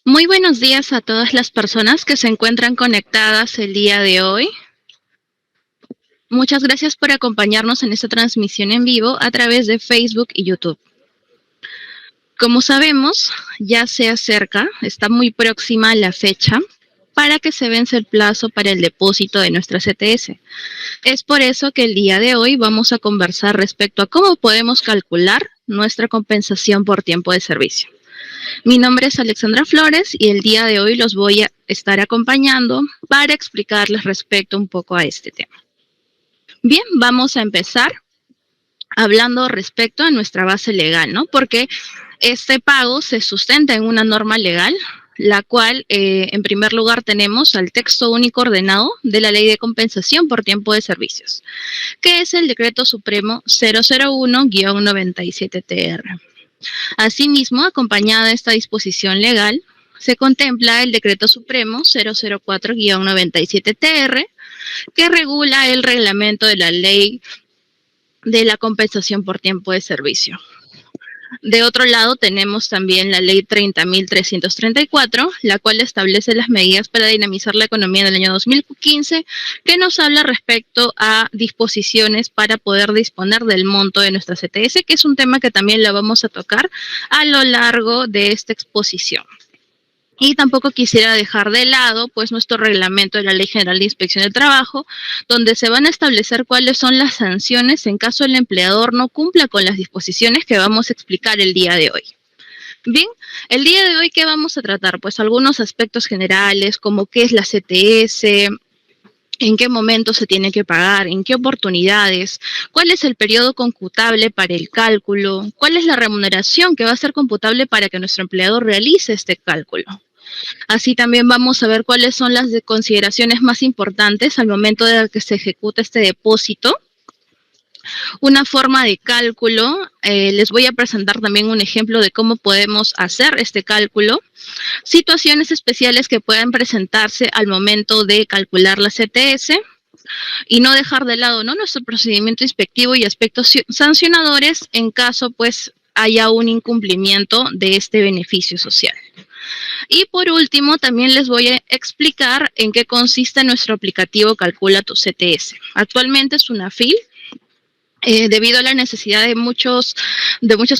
Muy buenos días a todas las personas que se encuentran conectadas el día de hoy. Muchas gracias por acompañarnos en esta transmisión en vivo a través de Facebook y YouTube. Como sabemos, ya se acerca, está muy próxima la fecha para que se vence el plazo para el depósito de nuestra CTS. Es por eso que el día de hoy vamos a conversar respecto a cómo podemos calcular nuestra compensación por tiempo de servicio. Mi nombre es Alexandra Flores y el día de hoy los voy a estar acompañando para explicarles respecto un poco a este tema. Bien, vamos a empezar hablando respecto a nuestra base legal, ¿no? Porque este pago se sustenta en una norma legal, la cual, en primer lugar, tenemos al texto único ordenado de la Ley de Compensación por Tiempo de Servicios, que es el Decreto Supremo 001-97-TR. Asimismo, acompañada de esta disposición legal, se contempla el Decreto Supremo 004-97-TR, que regula el reglamento de la Ley de la Compensación por Tiempo de Servicio. De otro lado, tenemos también la Ley 30.334, la cual establece las medidas para dinamizar la economía en el año 2015, que nos habla respecto a disposiciones para poder disponer del monto de nuestra CTS, que es un tema que también lo vamos a tocar a lo largo de esta exposición. Y tampoco quisiera dejar de lado pues nuestro reglamento de la Ley General de Inspección del Trabajo, donde se van a establecer cuáles son las sanciones en caso el empleador no cumpla con las disposiciones que vamos a explicar el día de hoy. Bien, el día de hoy, ¿qué vamos a tratar? Pues algunos aspectos generales, como qué es la CTS, en qué momento se tiene que pagar, en qué oportunidades, cuál es el periodo computable para el cálculo, cuál es la remuneración que va a ser computable para que nuestro empleador realice este cálculo. Así también vamos a ver cuáles son las consideraciones más importantes al momento de que se ejecuta este depósito. Una forma de cálculo, les voy a presentar también un ejemplo de cómo podemos hacer este cálculo. Situaciones especiales que puedan presentarse al momento de calcular la CTS. Y no dejar de lado, ¿no?, nuestro procedimiento inspectivo y aspectos sancionadores en caso pues haya un incumplimiento de este beneficio social. Y por último, también les voy a explicar en qué consiste nuestro aplicativo Calcula tu CTS. Actualmente es una FIL, debido a la necesidad de muchas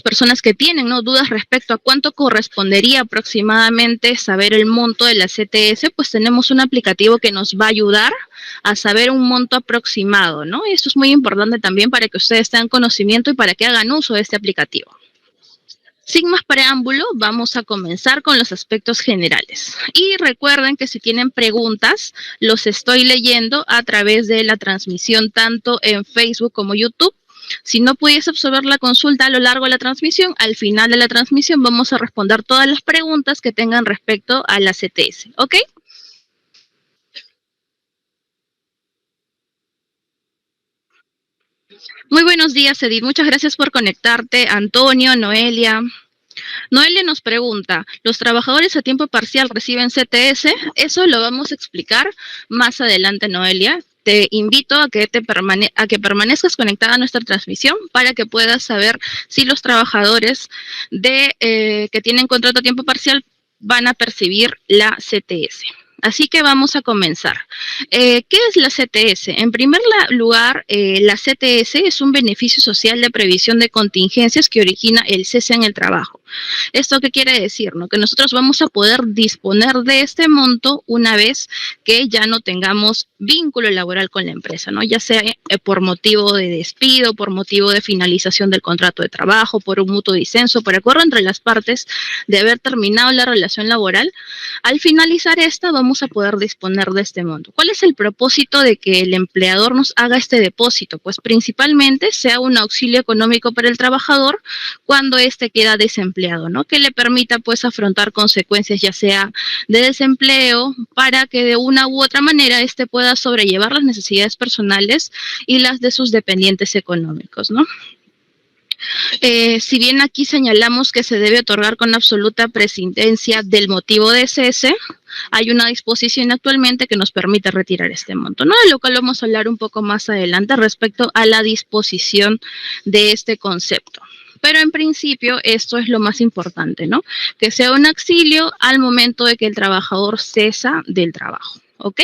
personas que tienen, ¿no?, dudas respecto a cuánto correspondería aproximadamente saber el monto de la CTS, pues tenemos un aplicativo que nos va a ayudar a saber un monto aproximado, ¿no? Y esto es muy importante también para que ustedes tengan conocimiento y para que hagan uso de este aplicativo. Sin más preámbulo, vamos a comenzar con los aspectos generales. Y recuerden que si tienen preguntas, los estoy leyendo a través de la transmisión tanto en Facebook como YouTube. Si no pudiese absorber la consulta a lo largo de la transmisión, al final de la transmisión vamos a responder todas las preguntas que tengan respecto a la CTS, ¿ok? Muy buenos días, Edith. Muchas gracias por conectarte. Antonio, Noelia. Noelia nos pregunta, ¿los trabajadores a tiempo parcial reciben CTS? Eso lo vamos a explicar más adelante, Noelia. Te invito a que permanezcas conectada a nuestra transmisión para que puedas saber si los trabajadores que tienen contrato a tiempo parcial van a percibir la CTS. Así que vamos a comenzar. ¿Qué es la CTS? En primer lugar, la CTS es un beneficio social de previsión de contingencias que origina el cese en el trabajo. ¿Esto qué quiere decir? ¿No? Que nosotros vamos a poder disponer de este monto una vez que ya no tengamos vínculo laboral con la empresa, ¿no? Ya sea por motivo de despido, por motivo de finalización del contrato de trabajo, por un mutuo disenso, por acuerdo entre las partes de haber terminado la relación laboral. Al finalizar esta, vamos a poder disponer de este monto. ¿Cuál es el propósito de que el empleador nos haga este depósito? Pues principalmente sea un auxilio económico para el trabajador cuando éste queda desempleado, ¿no? Que le permita pues afrontar consecuencias ya sea de desempleo para que de una u otra manera éste pueda sobrellevar las necesidades personales y las de sus dependientes económicos, ¿no? Si bien aquí señalamos que se debe otorgar con absoluta prescindencia del motivo de cese, hay una disposición actualmente que nos permite retirar este monto, ¿no? De lo cual vamos a hablar un poco más adelante respecto a la disposición de este concepto. Pero en principio esto es lo más importante, ¿no? Que sea un auxilio al momento de que el trabajador cesa del trabajo, ¿ok?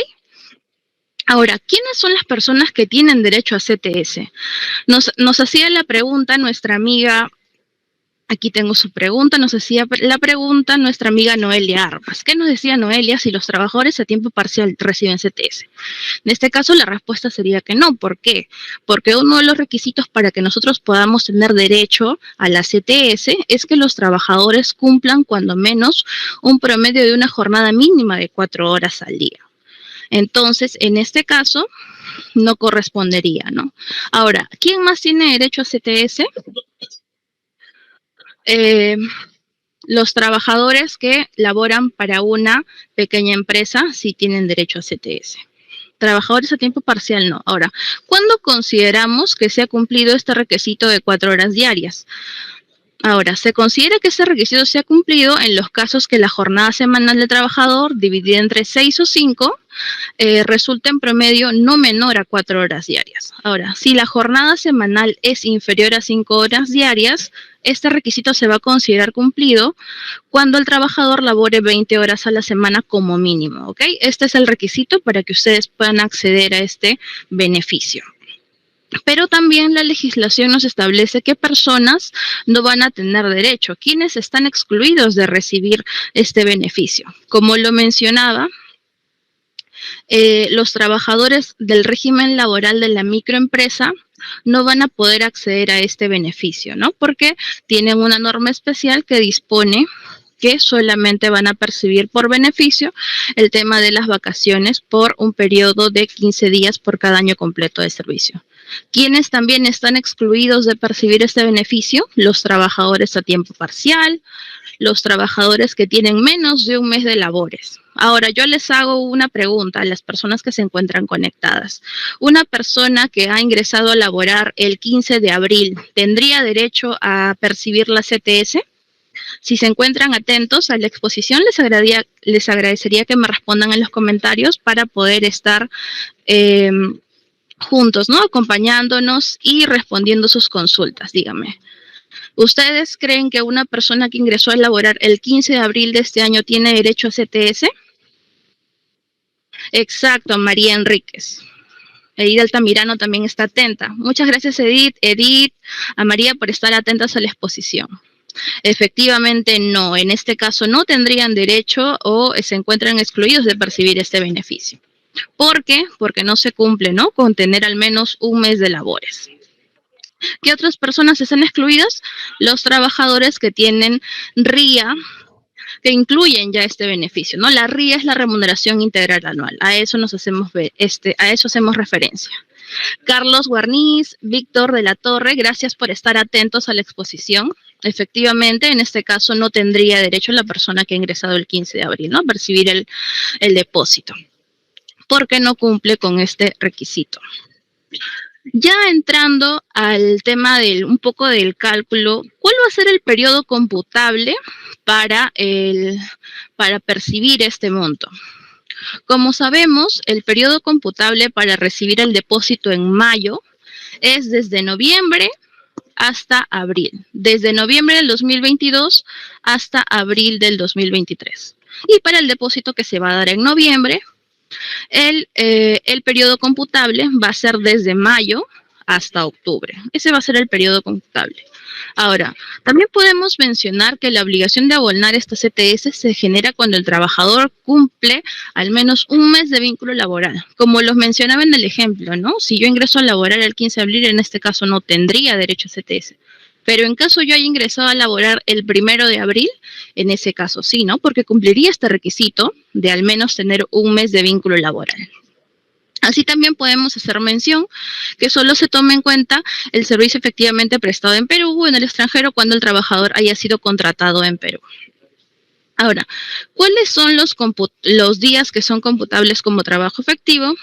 Ahora, ¿quiénes son las personas que tienen derecho a CTS? Nos hacía la pregunta nuestra amiga, aquí tengo su pregunta, nos hacía la pregunta nuestra amiga Noelia Armas. ¿Qué nos decía Noelia si los trabajadores a tiempo parcial reciben CTS? En este caso la respuesta sería que no. ¿Por qué? Porque uno de los requisitos para que nosotros podamos tener derecho a la CTS es que los trabajadores cumplan cuando menos un promedio de una jornada mínima de 4 horas al día. Entonces, en este caso, no correspondería, ¿no? Ahora, ¿quién más tiene derecho a CTS? Los trabajadores que laboran para una pequeña empresa sí tienen derecho a CTS. Trabajadores a tiempo parcial no. Ahora, ¿cuándo consideramos que se ha cumplido este requisito de 4 horas diarias? Ahora, se considera que ese requisito se ha cumplido en los casos que la jornada semanal del trabajador, dividida entre 6 o 5, resulta en promedio no menor a 4 horas diarias. Ahora, si la jornada semanal es inferior a 5 horas diarias, este requisito se va a considerar cumplido cuando el trabajador labore 20 horas a la semana como mínimo, ¿ok? Este es el requisito para que ustedes puedan acceder a este beneficio. Pero también la legislación nos establece qué personas no van a tener derecho, quiénes están excluidos de recibir este beneficio. Como lo mencionaba, los trabajadores del régimen laboral de la microempresa no van a poder acceder a este beneficio, ¿no? Porque tienen una norma especial que dispone que solamente van a percibir por beneficio el tema de las vacaciones por un periodo de 15 días por cada año completo de servicio. ¿Quiénes también están excluidos de percibir este beneficio? Los trabajadores a tiempo parcial, los trabajadores que tienen menos de un mes de labores. Ahora, yo les hago una pregunta a las personas que se encuentran conectadas. Una persona que ha ingresado a laborar el 15 de abril, ¿tendría derecho a percibir la CTS? Si se encuentran atentos a la exposición, les agradecería que me respondan en los comentarios para poder estar juntos, ¿no? Acompañándonos y respondiendo sus consultas, díganme. ¿Ustedes creen que una persona que ingresó a laborar el 15 de abril de este año tiene derecho a CTS? Exacto, María Enríquez. Edith Altamirano también está atenta. Muchas gracias, Edith, a María por estar atentas a la exposición. Efectivamente, no. En este caso no tendrían derecho o se encuentran excluidos de percibir este beneficio. ¿Por qué? Porque no se cumple, ¿no? Con tener al menos un mes de labores. ¿Qué otras personas están excluidas? Los trabajadores que tienen RIA, que incluyen ya este beneficio, ¿no? La RIA es la remuneración integral anual. A eso hacemos referencia. Carlos Guarniz, Víctor de la Torre, gracias por estar atentos a la exposición. Efectivamente, en este caso no tendría derecho la persona que ha ingresado el 15 de abril, ¿no? A percibir el depósito, porque no cumple con este requisito. Ya entrando al tema un poco del cálculo, ¿cuál va a ser el periodo computable para percibir este monto? Como sabemos, el periodo computable para recibir el depósito en mayo es desde noviembre hasta abril, desde noviembre del 2022 hasta abril del 2023. Y para el depósito que se va a dar en noviembre, el periodo computable va a ser desde mayo hasta octubre. Ese va a ser el periodo computable. Ahora, también podemos mencionar que la obligación de abonar esta CTS se genera cuando el trabajador cumple al menos un mes de vínculo laboral. Como los mencionaba en el ejemplo, ¿no? Si yo ingreso a laborar el 15 de abril, en este caso no tendría derecho a CTS. Pero en caso yo haya ingresado a laborar el 1 de abril, en ese caso sí, ¿no? Porque cumpliría este requisito de al menos tener un mes de vínculo laboral. Así también podemos hacer mención que solo se tome en cuenta el servicio efectivamente prestado en Perú o en el extranjero cuando el trabajador haya sido contratado en Perú. Ahora, ¿cuáles son los días que son computables como trabajo efectivo?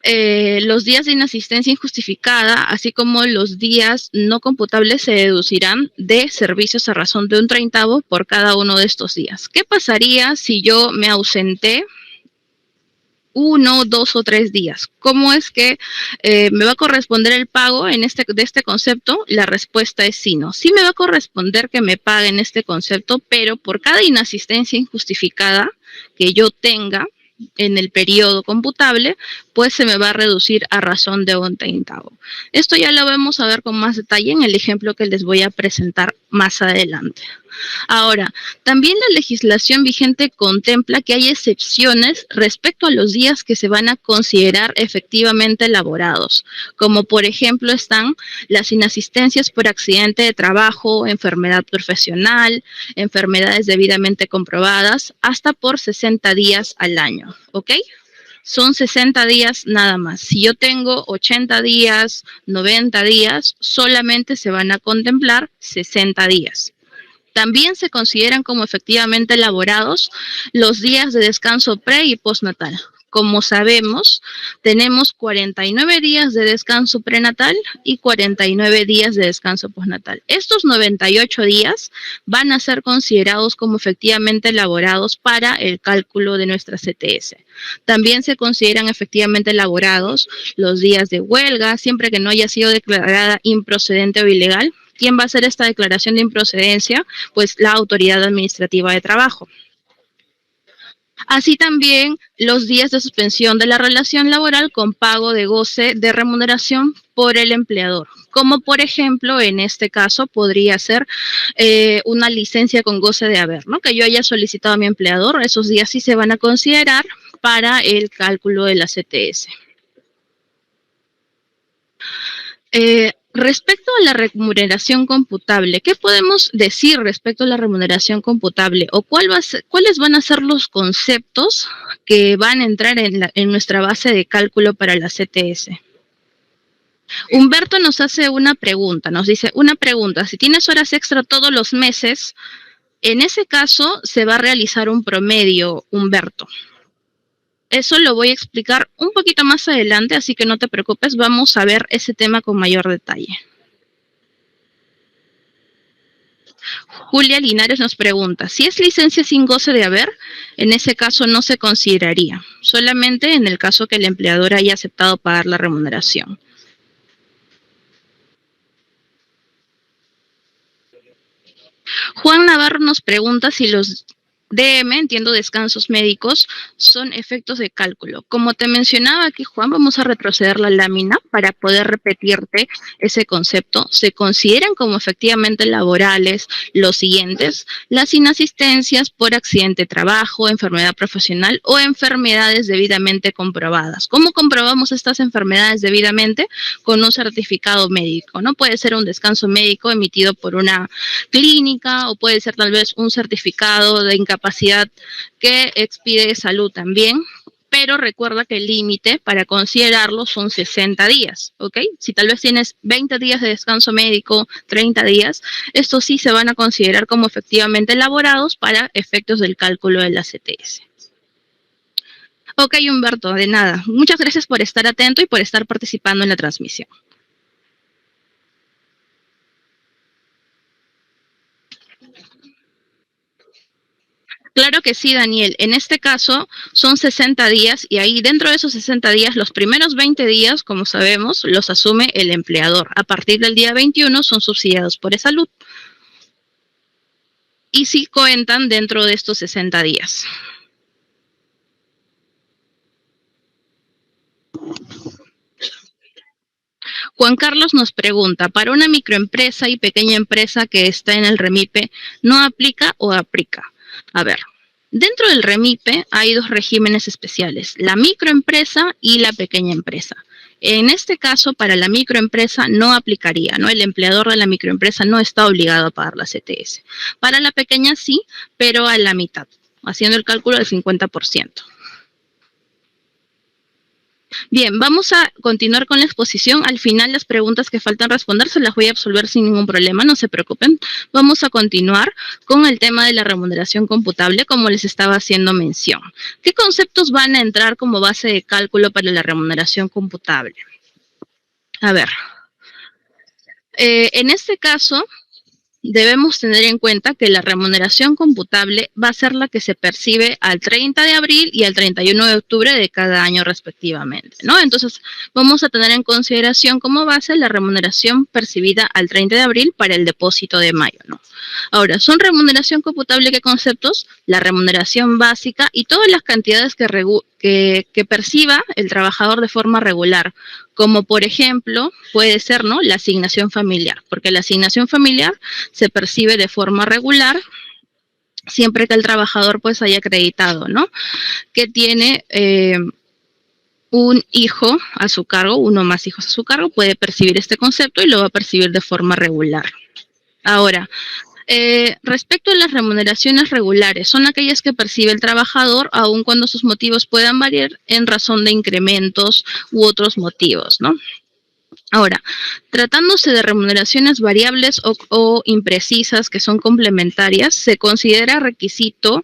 Los días de inasistencia injustificada, así como los días no computables, se deducirán de servicios a razón de 1/30 por cada uno de estos días. ¿Qué pasaría si yo me ausenté 1, 2 o 3 días. ¿Cómo es que me va a corresponder el pago de este concepto? La respuesta es sí, no. Sí me va a corresponder que me paguen este concepto, pero por cada inasistencia injustificada que yo tenga en el periodo computable, pues se me va a reducir a razón de 1/30. Esto ya lo vamos a ver con más detalle en el ejemplo que les voy a presentar más adelante. Ahora, también la legislación vigente contempla que hay excepciones respecto a los días que se van a considerar efectivamente laborados, como por ejemplo están las inasistencias por accidente de trabajo, enfermedad profesional, enfermedades debidamente comprobadas, hasta por 60 días al año, ¿ok? Son 60 días nada más. Si yo tengo 80 días, 90 días, solamente se van a contemplar 60 días. También se consideran como efectivamente laborados los días de descanso pre y postnatal. Como sabemos, tenemos 49 días de descanso prenatal y 49 días de descanso postnatal. Estos 98 días van a ser considerados como efectivamente laborados para el cálculo de nuestra CTS. También se consideran efectivamente laborados los días de huelga, siempre que no haya sido declarada improcedente o ilegal. ¿Quién va a hacer esta declaración de improcedencia? Pues la autoridad administrativa de trabajo. Así también los días de suspensión de la relación laboral con pago de goce de remuneración por el empleador, como por ejemplo en este caso podría ser una licencia con goce de haber, ¿no? Que yo haya solicitado a mi empleador, esos días sí se van a considerar para el cálculo de la CTS. Respecto a la remuneración computable, ¿qué podemos decir respecto a la remuneración computable? ¿O cuáles van a ser los conceptos que van a entrar en nuestra base de cálculo para la CTS? Humberto nos hace una pregunta, nos dice, una pregunta, si tienes horas extra todos los meses, en ese caso se va a realizar un promedio, Humberto. Eso lo voy a explicar un poquito más adelante, así que no te preocupes, vamos a ver ese tema con mayor detalle. Julia Linares nos pregunta, si es licencia sin goce de haber, en ese caso no se consideraría, solamente en el caso que el empleador haya aceptado pagar la remuneración. Juan Navarro nos pregunta si los DM, entiendo descansos médicos, son efectos de cálculo. Como te mencionaba aquí, Juan, vamos a retroceder la lámina para poder repetirte ese concepto. Se consideran como efectivamente laborales los siguientes: las inasistencias por accidente de trabajo, enfermedad profesional o enfermedades debidamente comprobadas. ¿Cómo comprobamos estas enfermedades debidamente? Con un certificado médico, ¿no? Puede ser un descanso médico emitido por una clínica o puede ser tal vez un certificado de incapacidad que expide salud también, pero recuerda que el límite para considerarlo son 60 días, ¿ok? Si tal vez tienes 20 días de descanso médico, 30 días, estos sí se van a considerar como efectivamente elaborados para efectos del cálculo de la CTS. Ok, Humberto, de nada. Muchas gracias por estar atento y por estar participando en la transmisión. Claro que sí, Daniel. En este caso son 60 días y ahí dentro de esos 60 días, los primeros 20 días, como sabemos, los asume el empleador. A partir del día 21 son subsidiados por salud. Y sí cuentan dentro de estos 60 días. Juan Carlos nos pregunta, ¿para una microempresa y pequeña empresa que está en el REMIPE, no aplica o aplica? A ver, dentro del REMIPE hay dos regímenes especiales, la microempresa y la pequeña empresa. En este caso, para la microempresa no aplicaría, ¿no? El empleador de la microempresa no está obligado a pagar la CTS. Para la pequeña sí, pero a la mitad, haciendo el cálculo del 50%. Bien, vamos a continuar con la exposición. Al final, las preguntas que faltan responder se las voy a absolver sin ningún problema, no se preocupen. Vamos a continuar con el tema de la remuneración computable, como les estaba haciendo mención. ¿Qué conceptos van a entrar como base de cálculo para la remuneración computable? A ver, en este caso, debemos tener en cuenta que la remuneración computable va a ser la que se percibe al 30 de abril y al 31 de octubre de cada año respectivamente, ¿no? Entonces, vamos a tener en consideración como base la remuneración percibida al 30 de abril para el depósito de mayo, ¿no? Ahora, ¿son remuneración computable qué conceptos? La remuneración básica y todas las cantidades que perciba el trabajador de forma regular, como por ejemplo puede ser, ¿no?, la asignación familiar, porque la asignación familiar se percibe de forma regular siempre que el trabajador pues haya acreditado, ¿no?, que tiene un hijo a su cargo, uno más hijos a su cargo, puede percibir este concepto y lo va a percibir de forma regular. Ahora, respecto a las remuneraciones regulares, son aquellas que percibe el trabajador aun cuando sus motivos puedan variar en razón de incrementos u otros motivos, ¿no? Ahora, tratándose de remuneraciones variables o imprecisas que son complementarias, se considera requisito,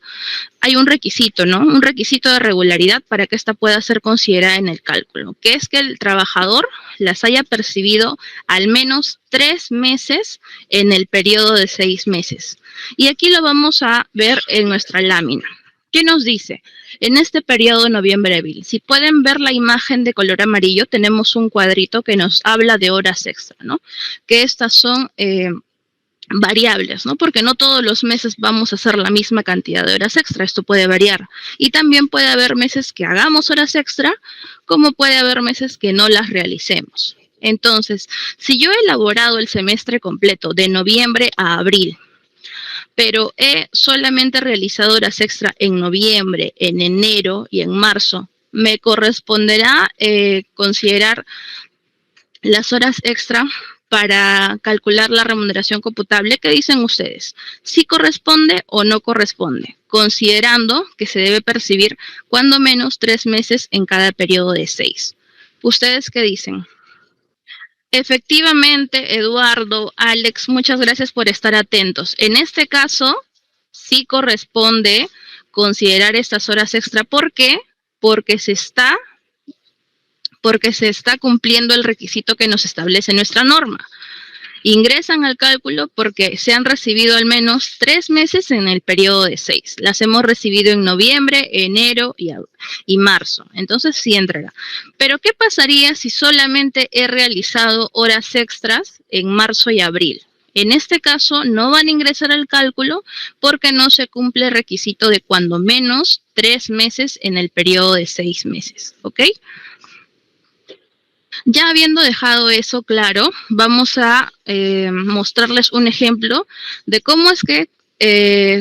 hay un requisito, ¿no? Un requisito de regularidad para que ésta pueda ser considerada en el cálculo, que es que el trabajador las haya percibido al menos 3 meses en el periodo de 6 meses. Y aquí lo vamos a ver en nuestra lámina. ¿Qué nos dice? En este periodo noviembre-abril, si pueden ver la imagen de color amarillo, tenemos un cuadrito que nos habla de horas extra, ¿no? Que estas son variables, ¿no? Porque no todos los meses vamos a hacer la misma cantidad de horas extra, esto puede variar. Y también puede haber meses que hagamos horas extra, como puede haber meses que no las realicemos. Entonces, si yo he elaborado el semestre completo de noviembre a abril, pero he solamente realizado horas extra en noviembre, en enero y en marzo, me corresponderá considerar las horas extra para calcular la remuneración computable. ¿Qué dicen ustedes? ¿Sí corresponde o no corresponde? Considerando que se debe percibir cuando menos 3 meses en cada periodo de 6. ¿Ustedes qué dicen? Efectivamente, Eduardo, Alex, muchas gracias por estar atentos. En este caso, sí corresponde considerar estas horas extra. ¿Por qué? Porque se está cumpliendo el requisito que nos establece nuestra norma. Ingresan al cálculo porque se han recibido al menos 3 meses en el periodo de 6. Las hemos recibido en noviembre, enero y marzo. Entonces sí entrará. Pero ¿qué pasaría si solamente he realizado horas extras en marzo y abril? En este caso no van a ingresar al cálculo porque no se cumple el requisito de cuando menos 3 meses en el periodo de 6 meses. ¿Ok? Ya habiendo dejado eso claro, vamos a mostrarles un ejemplo de cómo es que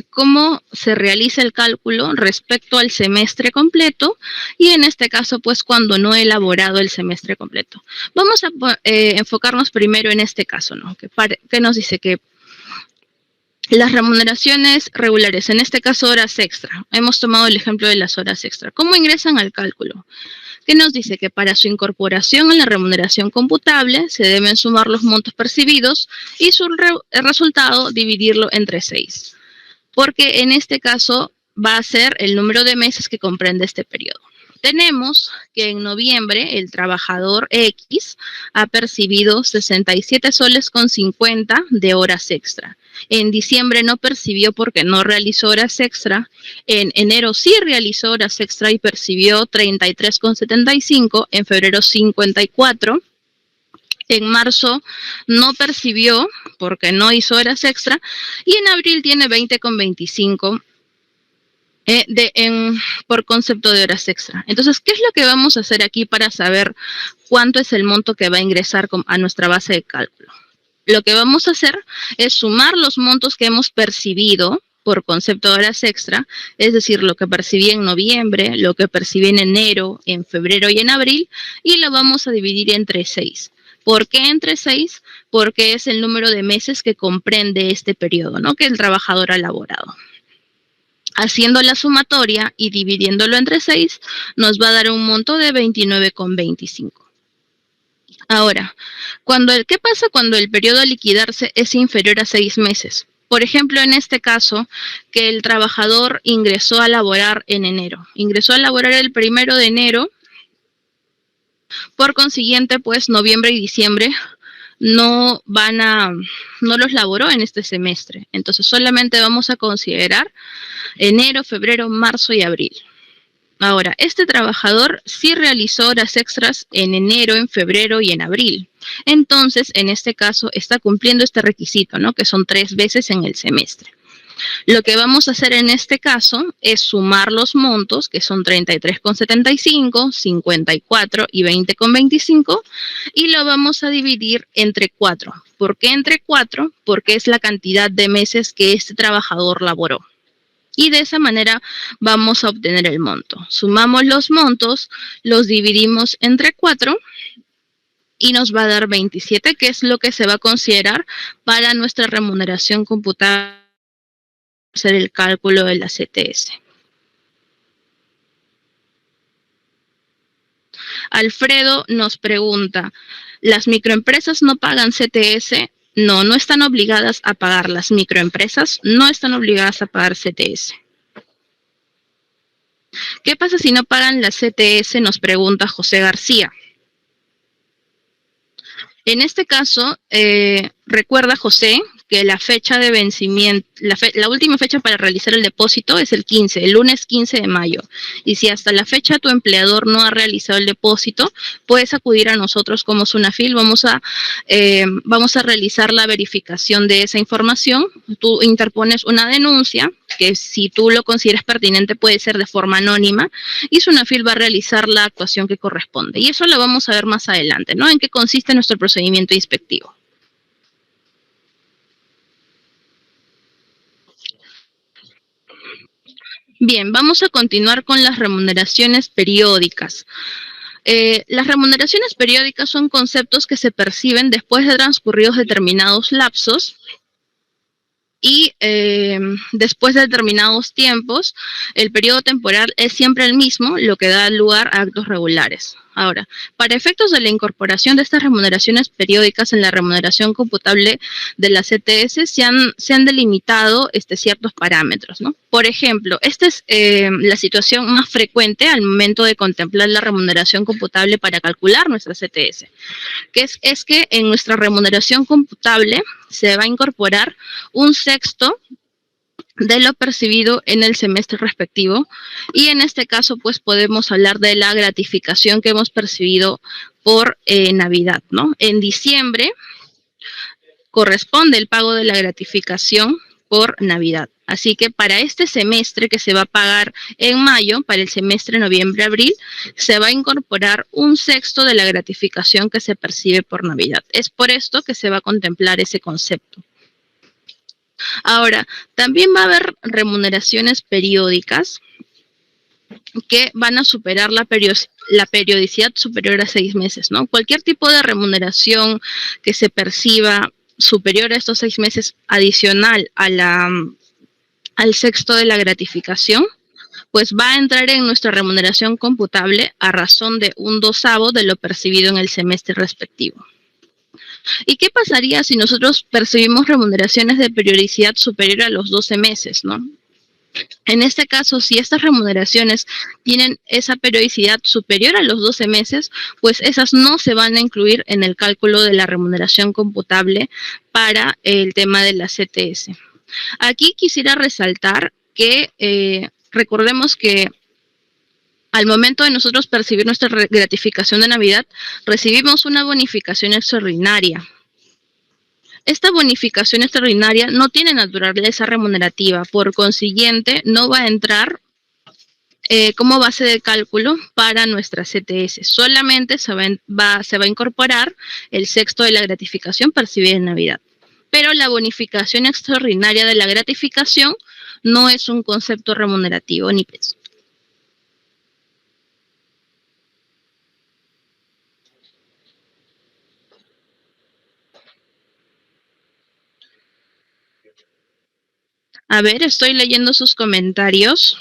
cómo se realiza el cálculo respecto al semestre completo y en este caso pues cuando no he elaborado el semestre completo. Vamos a enfocarnos primero en este caso, ¿no? Que nos dice que las remuneraciones regulares, en este caso horas extra, hemos tomado el ejemplo de las horas extra. ¿Cómo ingresan al cálculo? Que nos dice que para su incorporación en la remuneración computable se deben sumar los montos percibidos y su resultado dividirlo entre 6, porque en este caso va a ser el número de meses que comprende este periodo. Tenemos que en noviembre el trabajador X ha percibido 67 soles con 50 de horas extra. En diciembre no percibió porque no realizó horas extra. En enero sí realizó horas extra y percibió 33,75. En febrero 54. En marzo no percibió porque no hizo horas extra. Y en abril tiene 20,25 por concepto de horas extra. Entonces, ¿qué es lo que vamos a hacer aquí para saber cuánto es el monto que va a ingresar a nuestra base de cálculo? Lo que vamos a hacer es sumar los montos que hemos percibido por concepto de horas extra, es decir, lo que percibí en noviembre, lo que percibí en enero, en febrero y en abril, y lo vamos a dividir entre 6. ¿Por qué entre 6? Porque es el número de meses que comprende este periodo, ¿no?, que el trabajador ha elaborado. Haciendo la sumatoria y dividiéndolo entre 6, nos va a dar un monto de 29,25. Ahora, ¿qué pasa cuando el periodo a liquidarse es inferior a 6 meses? Por ejemplo, en este caso, que el trabajador ingresó a laborar en enero. Ingresó a laborar el 1 de enero. Por consiguiente, pues, noviembre y diciembre no los laboró en este semestre. Entonces solamente vamos a considerar enero, febrero, marzo y abril. Ahora, este trabajador sí realizó horas extras en enero, en febrero y en abril. Entonces, en este caso, está cumpliendo este requisito, ¿no? Que son 3 veces en el semestre. Lo que vamos a hacer en este caso es sumar los montos, que son 33,75, 54 y 20,25, y lo vamos a dividir entre 4. ¿Por qué entre 4? Porque es la cantidad de meses que este trabajador laboró. Y de esa manera vamos a obtener el monto. Sumamos los montos, los dividimos entre 4 y nos va a dar 27, que es lo que se va a considerar para nuestra remuneración computada, hacer el cálculo de la CTS. Alfredo nos pregunta, ¿las microempresas no pagan CTS? No, no están obligadas a pagar. Las microempresas no están obligadas a pagar CTS. ¿Qué pasa si no pagan la CTS? Nos pregunta José García. En este caso, recuerda, José, que la fecha de vencimiento, la última fecha para realizar el depósito es el 15, el lunes 15 de mayo. Y si hasta la fecha tu empleador no ha realizado el depósito, puedes acudir a nosotros como Sunafil. Vamos a realizar la verificación de esa información. Tú interpones una denuncia, que si tú lo consideras pertinente puede ser de forma anónima, y Sunafil va a realizar la actuación que corresponde. Y eso lo vamos a ver más adelante, ¿no? En qué consiste nuestro procedimiento inspectivo. Bien, vamos a continuar con las remuneraciones periódicas. Las remuneraciones periódicas son conceptos que se perciben después de transcurridos determinados lapsos y después de determinados tiempos. El periodo temporal es siempre el mismo, lo que da lugar a actos regulares. Ahora, para efectos de la incorporación de estas remuneraciones periódicas en la remuneración computable de la CTS se han delimitado ciertos parámetros, ¿no? Por ejemplo, esta es la situación más frecuente al momento de contemplar la remuneración computable para calcular nuestra CTS, que es que en nuestra remuneración computable se va a incorporar un sexto de lo percibido en el semestre respectivo, y en este caso pues podemos hablar de la gratificación que hemos percibido por Navidad, ¿no? En diciembre corresponde el pago de la gratificación por Navidad. Así que para este semestre que se va a pagar en mayo, para el semestre noviembre-abril, se va a incorporar un sexto de la gratificación que se percibe por Navidad. Es por esto que se va a contemplar ese concepto. Ahora, también va a haber remuneraciones periódicas que van a superar la periodicidad superior a 6 meses, ¿no? Cualquier tipo de remuneración que se perciba superior a estos 6 meses, adicional al sexto de la gratificación, pues va a entrar en nuestra remuneración computable a razón de 1/12 de lo percibido en el semestre respectivo. ¿Y qué pasaría si nosotros percibimos remuneraciones de periodicidad superior a los 12 meses, ¿no? En este caso, si estas remuneraciones tienen esa periodicidad superior a los 12 meses, pues esas no se van a incluir en el cálculo de la remuneración computable para el tema de la CTS. Aquí quisiera resaltar que recordemos que al momento de nosotros percibir nuestra gratificación de Navidad, recibimos una bonificación extraordinaria. Esta bonificación extraordinaria no tiene naturaleza remunerativa, por consiguiente, no va a entrar como base de cálculo para nuestra CTS. Solamente se va a incorporar el sexto de la gratificación percibida en Navidad. Pero la bonificación extraordinaria de la gratificación no es un concepto remunerativo ni peso. A ver, estoy leyendo sus comentarios.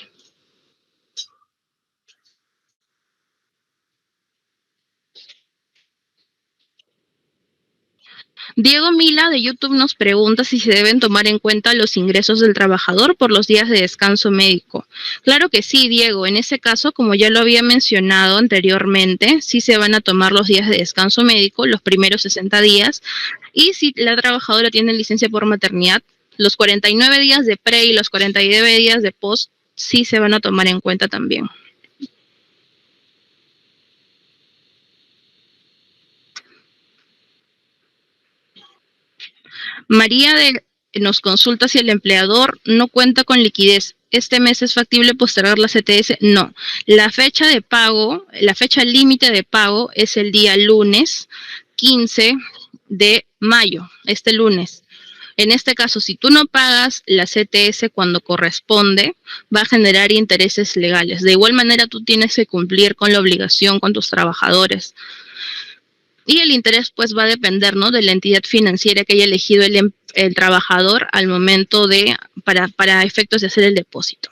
Diego Mila de YouTube nos pregunta si se deben tomar en cuenta los ingresos del trabajador por los días de descanso médico. Claro que sí, Diego. En ese caso, como ya lo había mencionado anteriormente, sí se van a tomar los días de descanso médico, los primeros 60 días. Y si la trabajadora tiene licencia por maternidad, los 49 días de pre y los 49 días de post sí se van a tomar en cuenta también. María nos consulta si el empleador no cuenta con liquidez. ¿Este mes es factible postergar la CTS? No. La fecha de pago, la fecha límite de pago es el día lunes 15 de mayo, este lunes. En este caso, si tú no pagas la CTS cuando corresponde, va a generar intereses legales. De igual manera, tú tienes que cumplir con la obligación con tus trabajadores. Y el interés pues va a depender, ¿no?, de la entidad financiera que haya elegido el trabajador al momento de, para efectos de hacer el depósito.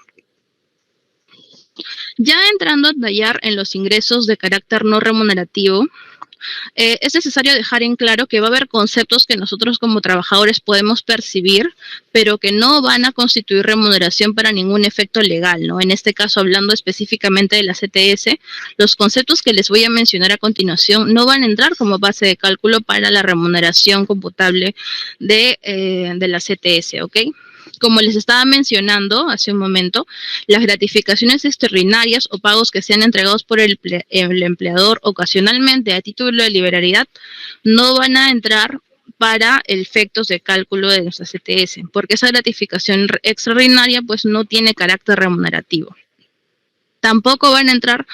Ya entrando a detallar en los ingresos de carácter no remunerativo, es necesario dejar en claro que va a haber conceptos que nosotros como trabajadores podemos percibir, pero que no van a constituir remuneración para ningún efecto legal, ¿no? En este caso, hablando específicamente de la CTS, los conceptos que les voy a mencionar a continuación no van a entrar como base de cálculo para la remuneración computable de la CTS, ¿ok? Como les estaba mencionando hace un momento, las gratificaciones extraordinarias o pagos que sean entregados por el empleador ocasionalmente a título de liberalidad no van a entrar para efectos de cálculo de nuestra CTS, porque esa gratificación extraordinaria pues no tiene carácter remunerativo. Tampoco van a entrar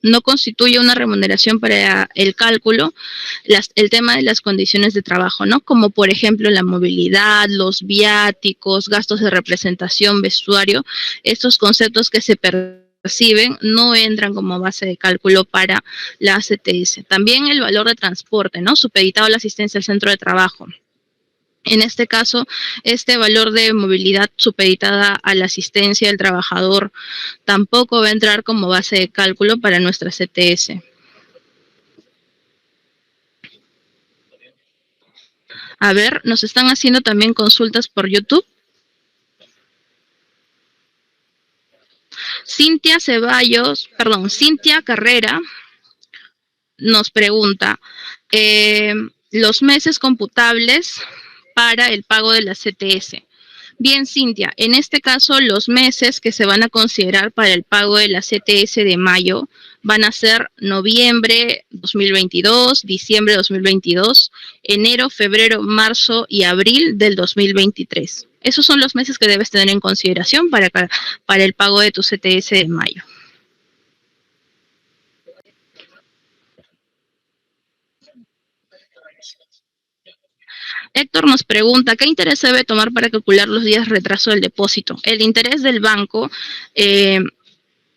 no constituye una remuneración para el cálculo, el tema de las condiciones de trabajo, ¿no? Como por ejemplo la movilidad, los viáticos, gastos de representación, vestuario, estos conceptos que se perciben no entran como base de cálculo para la CTS. También el valor de transporte, ¿no?, supeditado a la asistencia al centro de trabajo. En este caso, este valor de movilidad supeditada a la asistencia del trabajador tampoco va a entrar como base de cálculo para nuestra CTS. A ver, nos están haciendo también consultas por YouTube. Cintia Carrera nos pregunta, los meses computables para el pago de la CTS. Bien, Cintia, en este caso los meses que se van a considerar para el pago de la CTS de mayo van a ser noviembre 2022, diciembre 2022, enero, febrero, marzo y abril del 2023. Esos son los meses que debes tener en consideración para el pago de tu CTS de mayo. Héctor nos pregunta, ¿qué interés se debe tomar para calcular los días de retraso del depósito? El interés del banco, de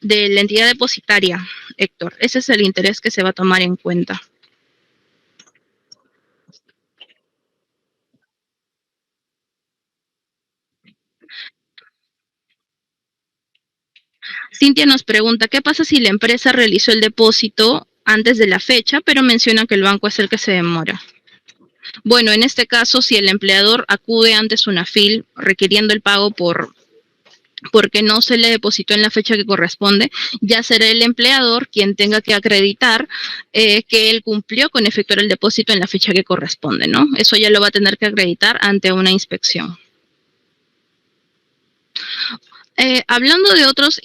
la entidad depositaria, Héctor. Ese es el interés que se va a tomar en cuenta. Cintia nos pregunta, ¿qué pasa si la empresa realizó el depósito antes de la fecha, pero menciona que el banco es el que se demora? Bueno, en este caso, si el empleador acude ante SUNAFIL requiriendo el pago porque no se le depositó en la fecha que corresponde, ya será el empleador quien tenga que acreditar que él cumplió con efectuar el depósito en la fecha que corresponde, ¿no? Eso ya lo va a tener que acreditar ante una inspección. Hablando de otros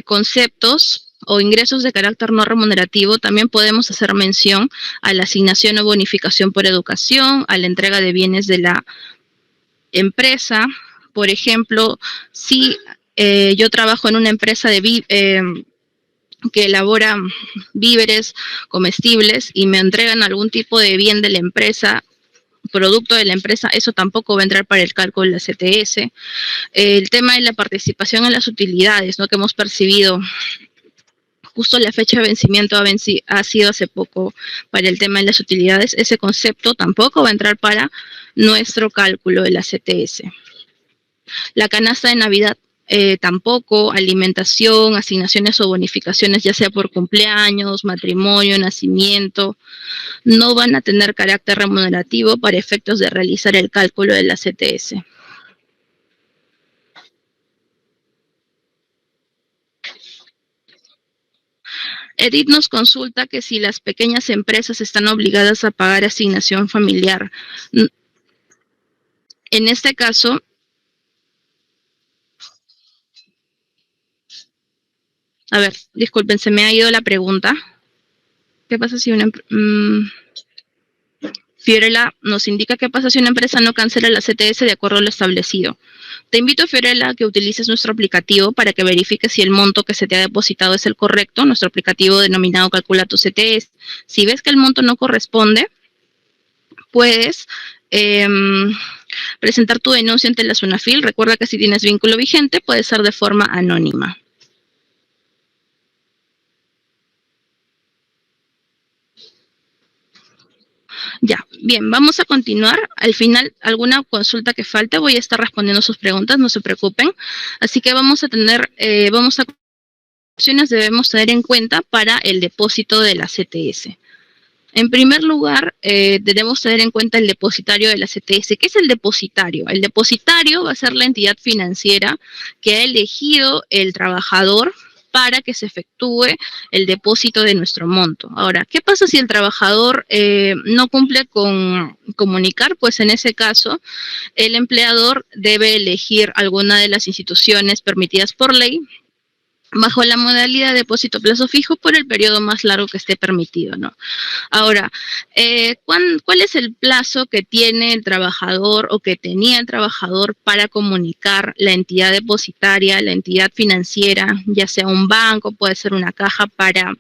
conceptos o ingresos de carácter no remunerativo, también podemos hacer mención a la asignación o bonificación por educación, a la entrega de bienes de la empresa. Por ejemplo, si yo trabajo en una empresa que elabora víveres comestibles y me entregan algún tipo de bien de la empresa, producto de la empresa, eso tampoco va a entrar para el cálculo de la CTS. El tema de la participación en las utilidades, ¿no?, que hemos percibido. Justo la fecha de vencimiento ha sido hace poco para el tema de las utilidades. Ese concepto tampoco va a entrar para nuestro cálculo de la CTS. La canasta de Navidad tampoco alimentación, asignaciones o bonificaciones, ya sea por cumpleaños, matrimonio, nacimiento, no van a tener carácter remunerativo para efectos de realizar el cálculo de la CTS. Edith nos consulta que si las pequeñas empresas están obligadas a pagar asignación familiar. En este caso, a ver, disculpen, se me ha ido la pregunta. ¿Qué pasa si una Fiorella nos indica qué pasa si una empresa no cancela la CTS de acuerdo a lo establecido? Te invito, Fiorella, a que utilices nuestro aplicativo para que verifiques si el monto que se te ha depositado es el correcto, nuestro aplicativo denominado Calcula tu CTS. Si ves que el monto no corresponde, puedes presentar tu denuncia ante la SUNAFIL. Recuerda que si tienes vínculo vigente, puede ser de forma anónima. Ya, bien, vamos a continuar. Al final, alguna consulta que falte, voy a estar respondiendo sus preguntas, no se preocupen. Así que vamos a tener, opciones debemos tener en cuenta para el depósito de la CTS. En primer lugar, debemos tener en cuenta el depositario de la CTS. ¿Qué es el depositario? El depositario va a ser la entidad financiera que ha elegido el trabajador para que se efectúe el depósito de nuestro monto. Ahora, ¿qué pasa si el trabajador no cumple con comunicar? Pues en ese caso, el empleador debe elegir alguna de las instituciones permitidas por ley bajo la modalidad de depósito a plazo fijo por el periodo más largo que esté permitido, ¿no? Ahora, ¿cuál es el plazo que tiene el trabajador o que tenía el trabajador para comunicar la entidad depositaria, la entidad financiera, ya sea un banco, puede ser una caja, para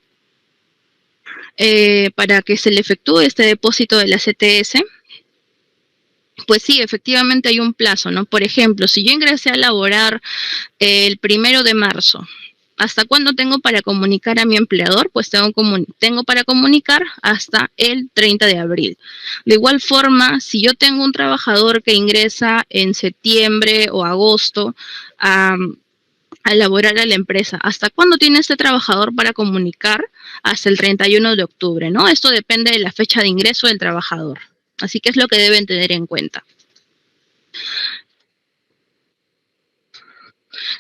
que se le efectúe este depósito de la CTS? Pues sí, efectivamente hay un plazo, ¿no? Por ejemplo, si yo ingresé a laborar el 1 de marzo, ¿hasta cuándo tengo para comunicar a mi empleador? Pues tengo para comunicar hasta el 30 de abril. De igual forma, si yo tengo un trabajador que ingresa en septiembre o agosto a laborar a la empresa, ¿hasta cuándo tiene este trabajador para comunicar? Hasta el 31 de octubre, ¿no? Esto depende de la fecha de ingreso del trabajador. Así que es lo que deben tener en cuenta.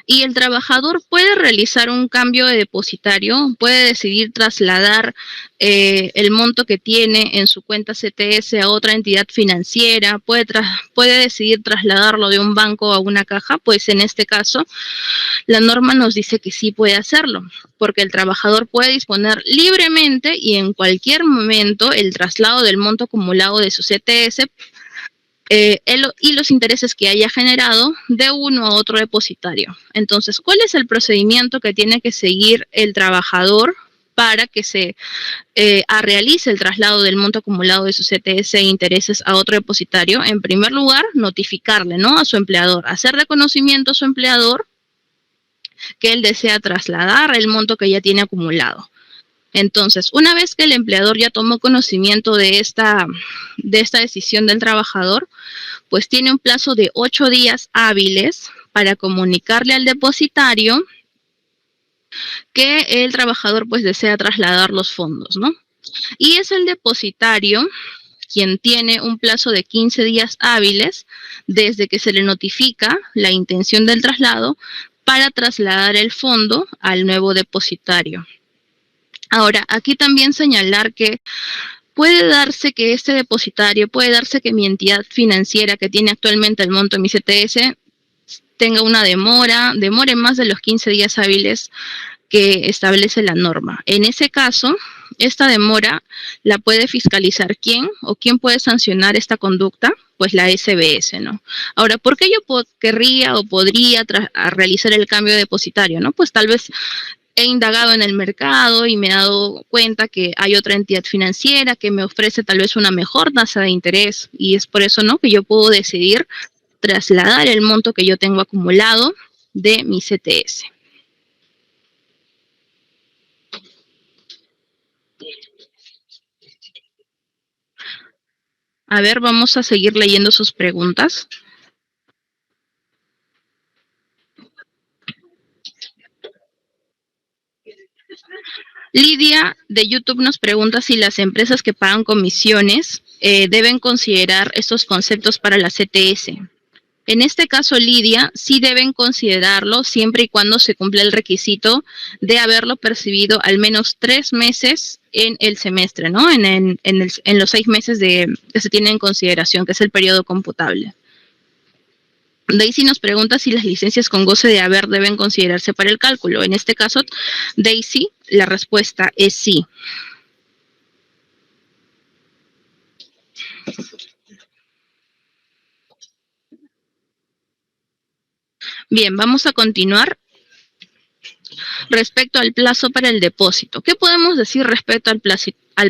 Y el trabajador puede realizar un cambio de depositario, puede decidir trasladar el monto que tiene en su cuenta CTS a otra entidad financiera, puede decidir trasladarlo de un banco a una caja. Pues en este caso, la norma nos dice que sí puede hacerlo, porque el trabajador puede disponer libremente y en cualquier momento el traslado del monto acumulado de su CTS y los intereses que haya generado de uno a otro depositario. Entonces, ¿cuál es el procedimiento que tiene que seguir el trabajador para que se realice el traslado del monto acumulado de su CTS e intereses a otro depositario? En primer lugar, notificarle, ¿no?, a su empleador, hacer de conocimiento a su empleador que él desea trasladar el monto que ya tiene acumulado. Entonces, una vez que el empleador ya tomó conocimiento de esta decisión del trabajador, pues tiene un plazo de 8 días hábiles para comunicarle al depositario que el trabajador pues desea trasladar los fondos, ¿no? Y es el depositario quien tiene un plazo de 15 días hábiles desde que se le notifica la intención del traslado para trasladar el fondo al nuevo depositario. Ahora, aquí también señalar que puede darse que este depositario, puede darse que mi entidad financiera que tiene actualmente el monto de mi CTS tenga una demore más de los 15 días hábiles que establece la norma. En ese caso, esta demora la puede fiscalizar ¿quién? ¿O quién puede sancionar esta conducta? Pues la SBS, ¿no? Ahora, ¿por qué yo querría o podría realizar el cambio de depositario, no? Pues tal vez he indagado en el mercado y me he dado cuenta que hay otra entidad financiera que me ofrece tal vez una mejor tasa de interés, y es por eso, ¿no?, que yo puedo decidir trasladar el monto que yo tengo acumulado de mi CTS. A ver, vamos a seguir leyendo sus preguntas. Lidia de YouTube nos pregunta si las empresas que pagan comisiones deben considerar estos conceptos para la CTS. En este caso, Lidia, sí deben considerarlo siempre y cuando se cumpla el requisito de haberlo percibido al menos 3 meses en el semestre, ¿no? En los 6 meses que se tiene en consideración, que es el periodo computable. Daisy nos pregunta si las licencias con goce de haber deben considerarse para el cálculo. En este caso, Daisy, la respuesta es sí. Bien, vamos a continuar. Respecto al plazo para el depósito, ¿qué podemos decir respecto al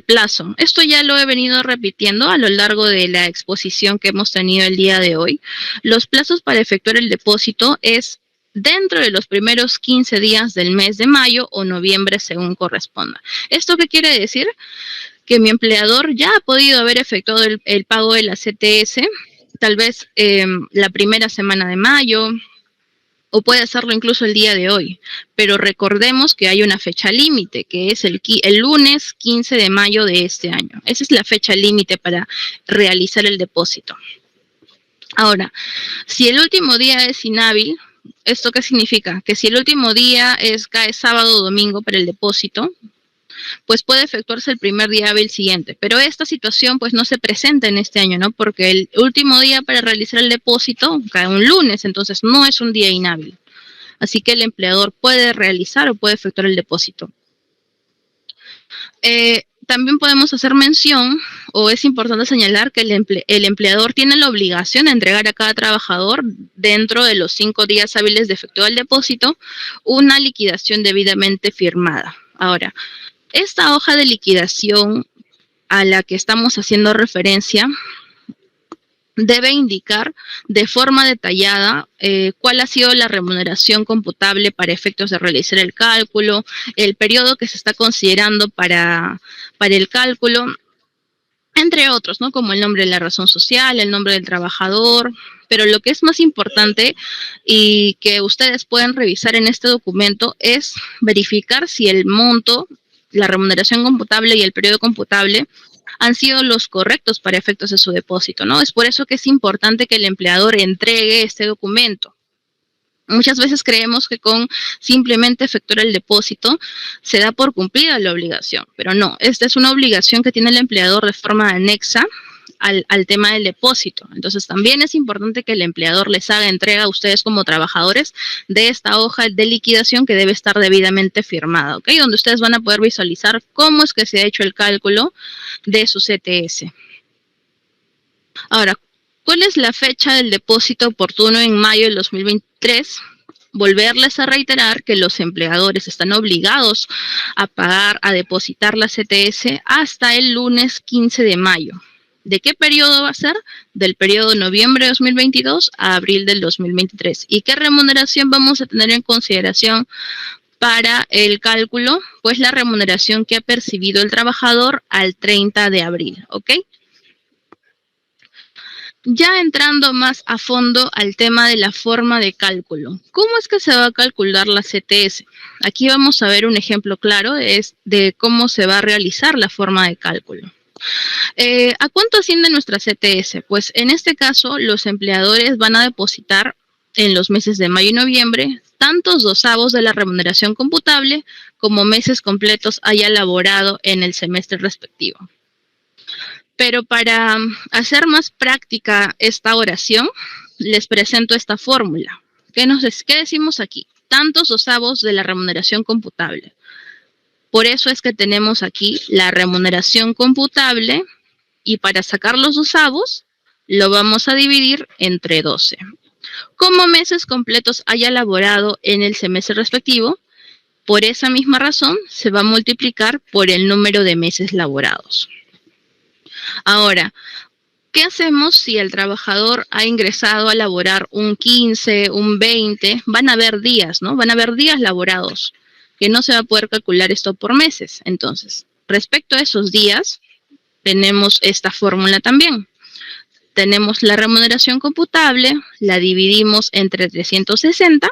plazo? Esto ya lo he venido repitiendo a lo largo de la exposición que hemos tenido el día de hoy. Los plazos para efectuar el depósito es dentro de los primeros 15 días del mes de mayo o noviembre, según corresponda. ¿Esto qué quiere decir? Que mi empleador ya ha podido haber efectuado el pago de la CTS, tal vez la primera semana de mayo, o puede hacerlo incluso el día de hoy, pero recordemos que hay una fecha límite, que es el lunes 15 de mayo de este año. Esa es la fecha límite para realizar el depósito. Ahora, si el último día es inhábil, ¿esto qué significa? Que si el último día cae sábado o domingo para el depósito, pues puede efectuarse el primer día hábil siguiente. Pero esta situación pues no se presenta en este año, ¿no? Porque el último día para realizar el depósito cae un lunes, entonces no es un día inhábil. Así que el empleador puede realizar o puede efectuar el depósito. También podemos hacer mención, o es importante señalar, que el empleador tiene la obligación de entregar a cada trabajador, dentro de los 5 días hábiles de efectuar el depósito, una liquidación debidamente firmada. Ahora, esta hoja de liquidación a la que estamos haciendo referencia debe indicar de forma detallada cuál ha sido la remuneración computable para efectos de realizar el cálculo, el periodo que se está considerando para el cálculo, entre otros, ¿no? Como el nombre de la razón social, el nombre del trabajador. Pero lo que es más importante y que ustedes pueden revisar en este documento es verificar si el monto, la remuneración computable y el periodo computable han sido los correctos para efectos de su depósito, ¿no? Es por eso que es importante que el empleador entregue este documento. Muchas veces creemos que con simplemente efectuar el depósito se da por cumplida la obligación, pero no, esta es una obligación que tiene el empleador de forma anexa al tema del depósito. Entonces también es importante que el empleador les haga entrega a ustedes como trabajadores de esta hoja de liquidación que debe estar debidamente firmada, ¿ok? Donde ustedes van a poder visualizar cómo es que se ha hecho el cálculo de su CTS. Ahora, ¿cuál es la fecha del depósito oportuno en mayo del 2023? Volverles a reiterar que los empleadores están obligados a depositar la CTS hasta el lunes 15 de mayo. ¿De qué periodo va a ser? Del periodo noviembre de 2022 a abril del 2023. ¿Y qué remuneración vamos a tener en consideración para el cálculo? Pues la remuneración que ha percibido el trabajador al 30 de abril, ¿ok? Ya entrando más a fondo al tema de la forma de cálculo. ¿Cómo es que se va a calcular la CTS? Aquí vamos a ver un ejemplo claro de cómo se va a realizar la forma de cálculo. ¿A cuánto asciende nuestra CTS? Pues en este caso los empleadores van a depositar en los meses de mayo y noviembre tantos dosavos de la remuneración computable como meses completos haya laborado en el semestre respectivo. Pero para hacer más práctica esta oración, les presento esta fórmula. ¿Qué decimos aquí? Tantos dosavos de la remuneración computable. Por eso es que tenemos aquí la remuneración computable y para sacar los dosavos lo vamos a dividir entre 12. Como meses completos haya laborado en el semestre respectivo, por esa misma razón se va a multiplicar por el número de meses laborados. Ahora, ¿qué hacemos si el trabajador ha ingresado a laborar un 15, un 20? Van a haber días, ¿no? Van a haber días laborados, que no se va a poder calcular esto por meses. Entonces, respecto a esos días, tenemos esta fórmula también. Tenemos la remuneración computable, la dividimos entre 360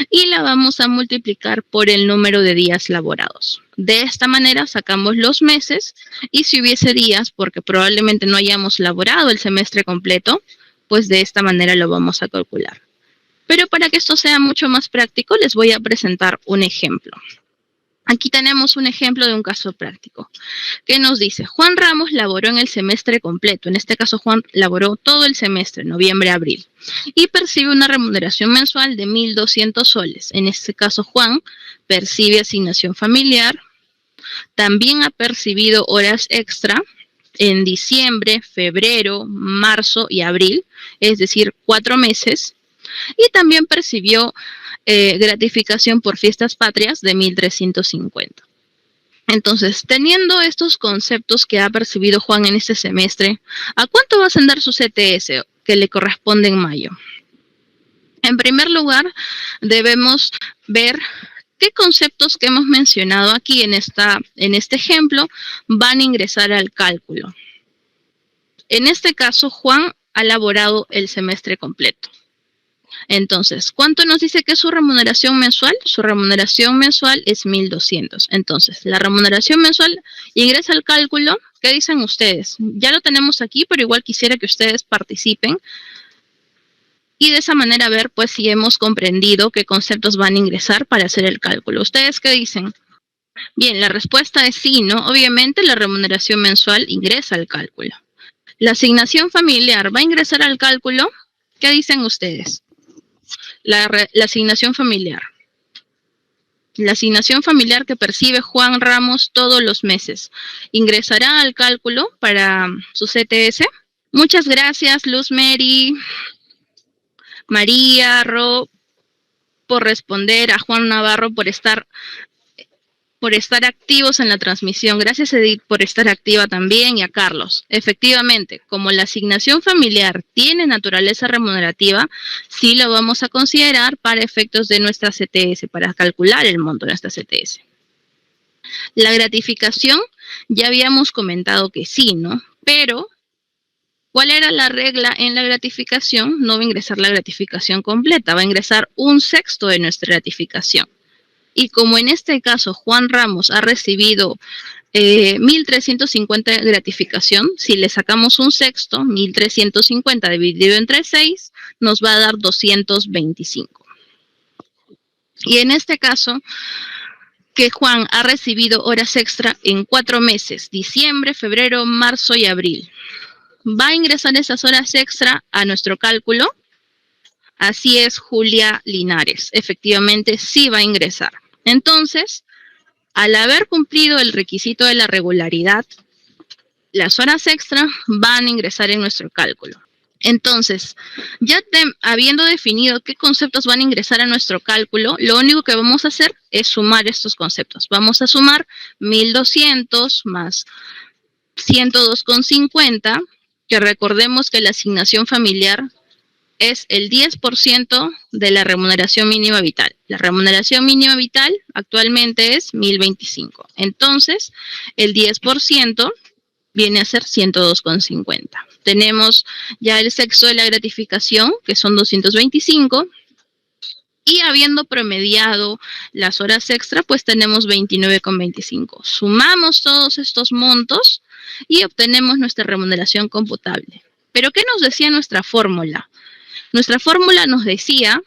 y la vamos a multiplicar por el número de días laborados. De esta manera sacamos los meses y si hubiese días, porque probablemente no hayamos laborado el semestre completo, pues de esta manera lo vamos a calcular. Pero para que esto sea mucho más práctico, les voy a presentar un ejemplo. Aquí tenemos un ejemplo de un caso práctico que nos dice, Juan Ramos laboró en el semestre completo. En este caso, Juan laboró todo el semestre, noviembre a abril, y percibe una remuneración mensual de 1.200 soles. En este caso, Juan percibe asignación familiar, también ha percibido horas extra en diciembre, febrero, marzo y abril, es decir, 4 meses, y también percibió gratificación por fiestas patrias de 1.350. Entonces, teniendo estos conceptos que ha percibido Juan en este semestre, ¿a cuánto va a ascender su CTS que le corresponde en mayo? En primer lugar, debemos ver qué conceptos que hemos mencionado aquí en este ejemplo van a ingresar al cálculo. En este caso, Juan ha laborado el semestre completo. Entonces, ¿cuánto nos dice que es su remuneración mensual? Su remuneración mensual es 1.200. Entonces, la remuneración mensual ingresa al cálculo. ¿Qué dicen ustedes? Ya lo tenemos aquí, pero igual quisiera que ustedes participen. Y de esa manera ver, pues, si hemos comprendido qué conceptos van a ingresar para hacer el cálculo. ¿Ustedes qué dicen? Bien, la respuesta es sí, ¿no? Obviamente, la remuneración mensual ingresa al cálculo. ¿La asignación familiar va a ingresar al cálculo? ¿Qué dicen ustedes? La asignación familiar. La asignación familiar que percibe Juan Ramos todos los meses. ¿Ingresará al cálculo para su CTS? Muchas gracias, Luz Mary, María, Ro, por responder, a Juan Navarro por estar activos en la transmisión. Gracias, Edith, por estar activa también, y a Carlos. Efectivamente, como la asignación familiar tiene naturaleza remunerativa, sí lo vamos a considerar para efectos de nuestra CTS, para calcular el monto de nuestra CTS. La gratificación, ya habíamos comentado que sí, ¿no? Pero, ¿cuál era la regla en la gratificación? No va a ingresar la gratificación completa, va a ingresar 1/6 de nuestra gratificación. Y como en este caso Juan Ramos ha recibido 1.350 de gratificación, si le sacamos 1/6, 1.350 dividido entre 6, nos va a dar 225. Y en este caso, que Juan ha recibido horas extra en 4 meses, diciembre, febrero, marzo y abril. ¿Va a ingresar esas horas extra a nuestro cálculo? Así es, Julia Linares. Efectivamente, sí va a ingresar. Entonces, al haber cumplido el requisito de la regularidad, las horas extra van a ingresar en nuestro cálculo. Entonces, ya habiendo definido qué conceptos van a ingresar a nuestro cálculo, lo único que vamos a hacer es sumar estos conceptos. Vamos a sumar 1.200 más 102,50, que recordemos que la asignación familiar es el 10% de la remuneración mínima vital. La remuneración mínima vital actualmente es 1.025. Entonces, el 10% viene a ser 102,50. Tenemos ya el sexo de la gratificación, que son 225. Y habiendo promediado las horas extra, pues tenemos 29,25. Sumamos todos estos montos y obtenemos nuestra remuneración computable. ¿Pero qué nos decía nuestra fórmula? Nuestra fórmula nos decía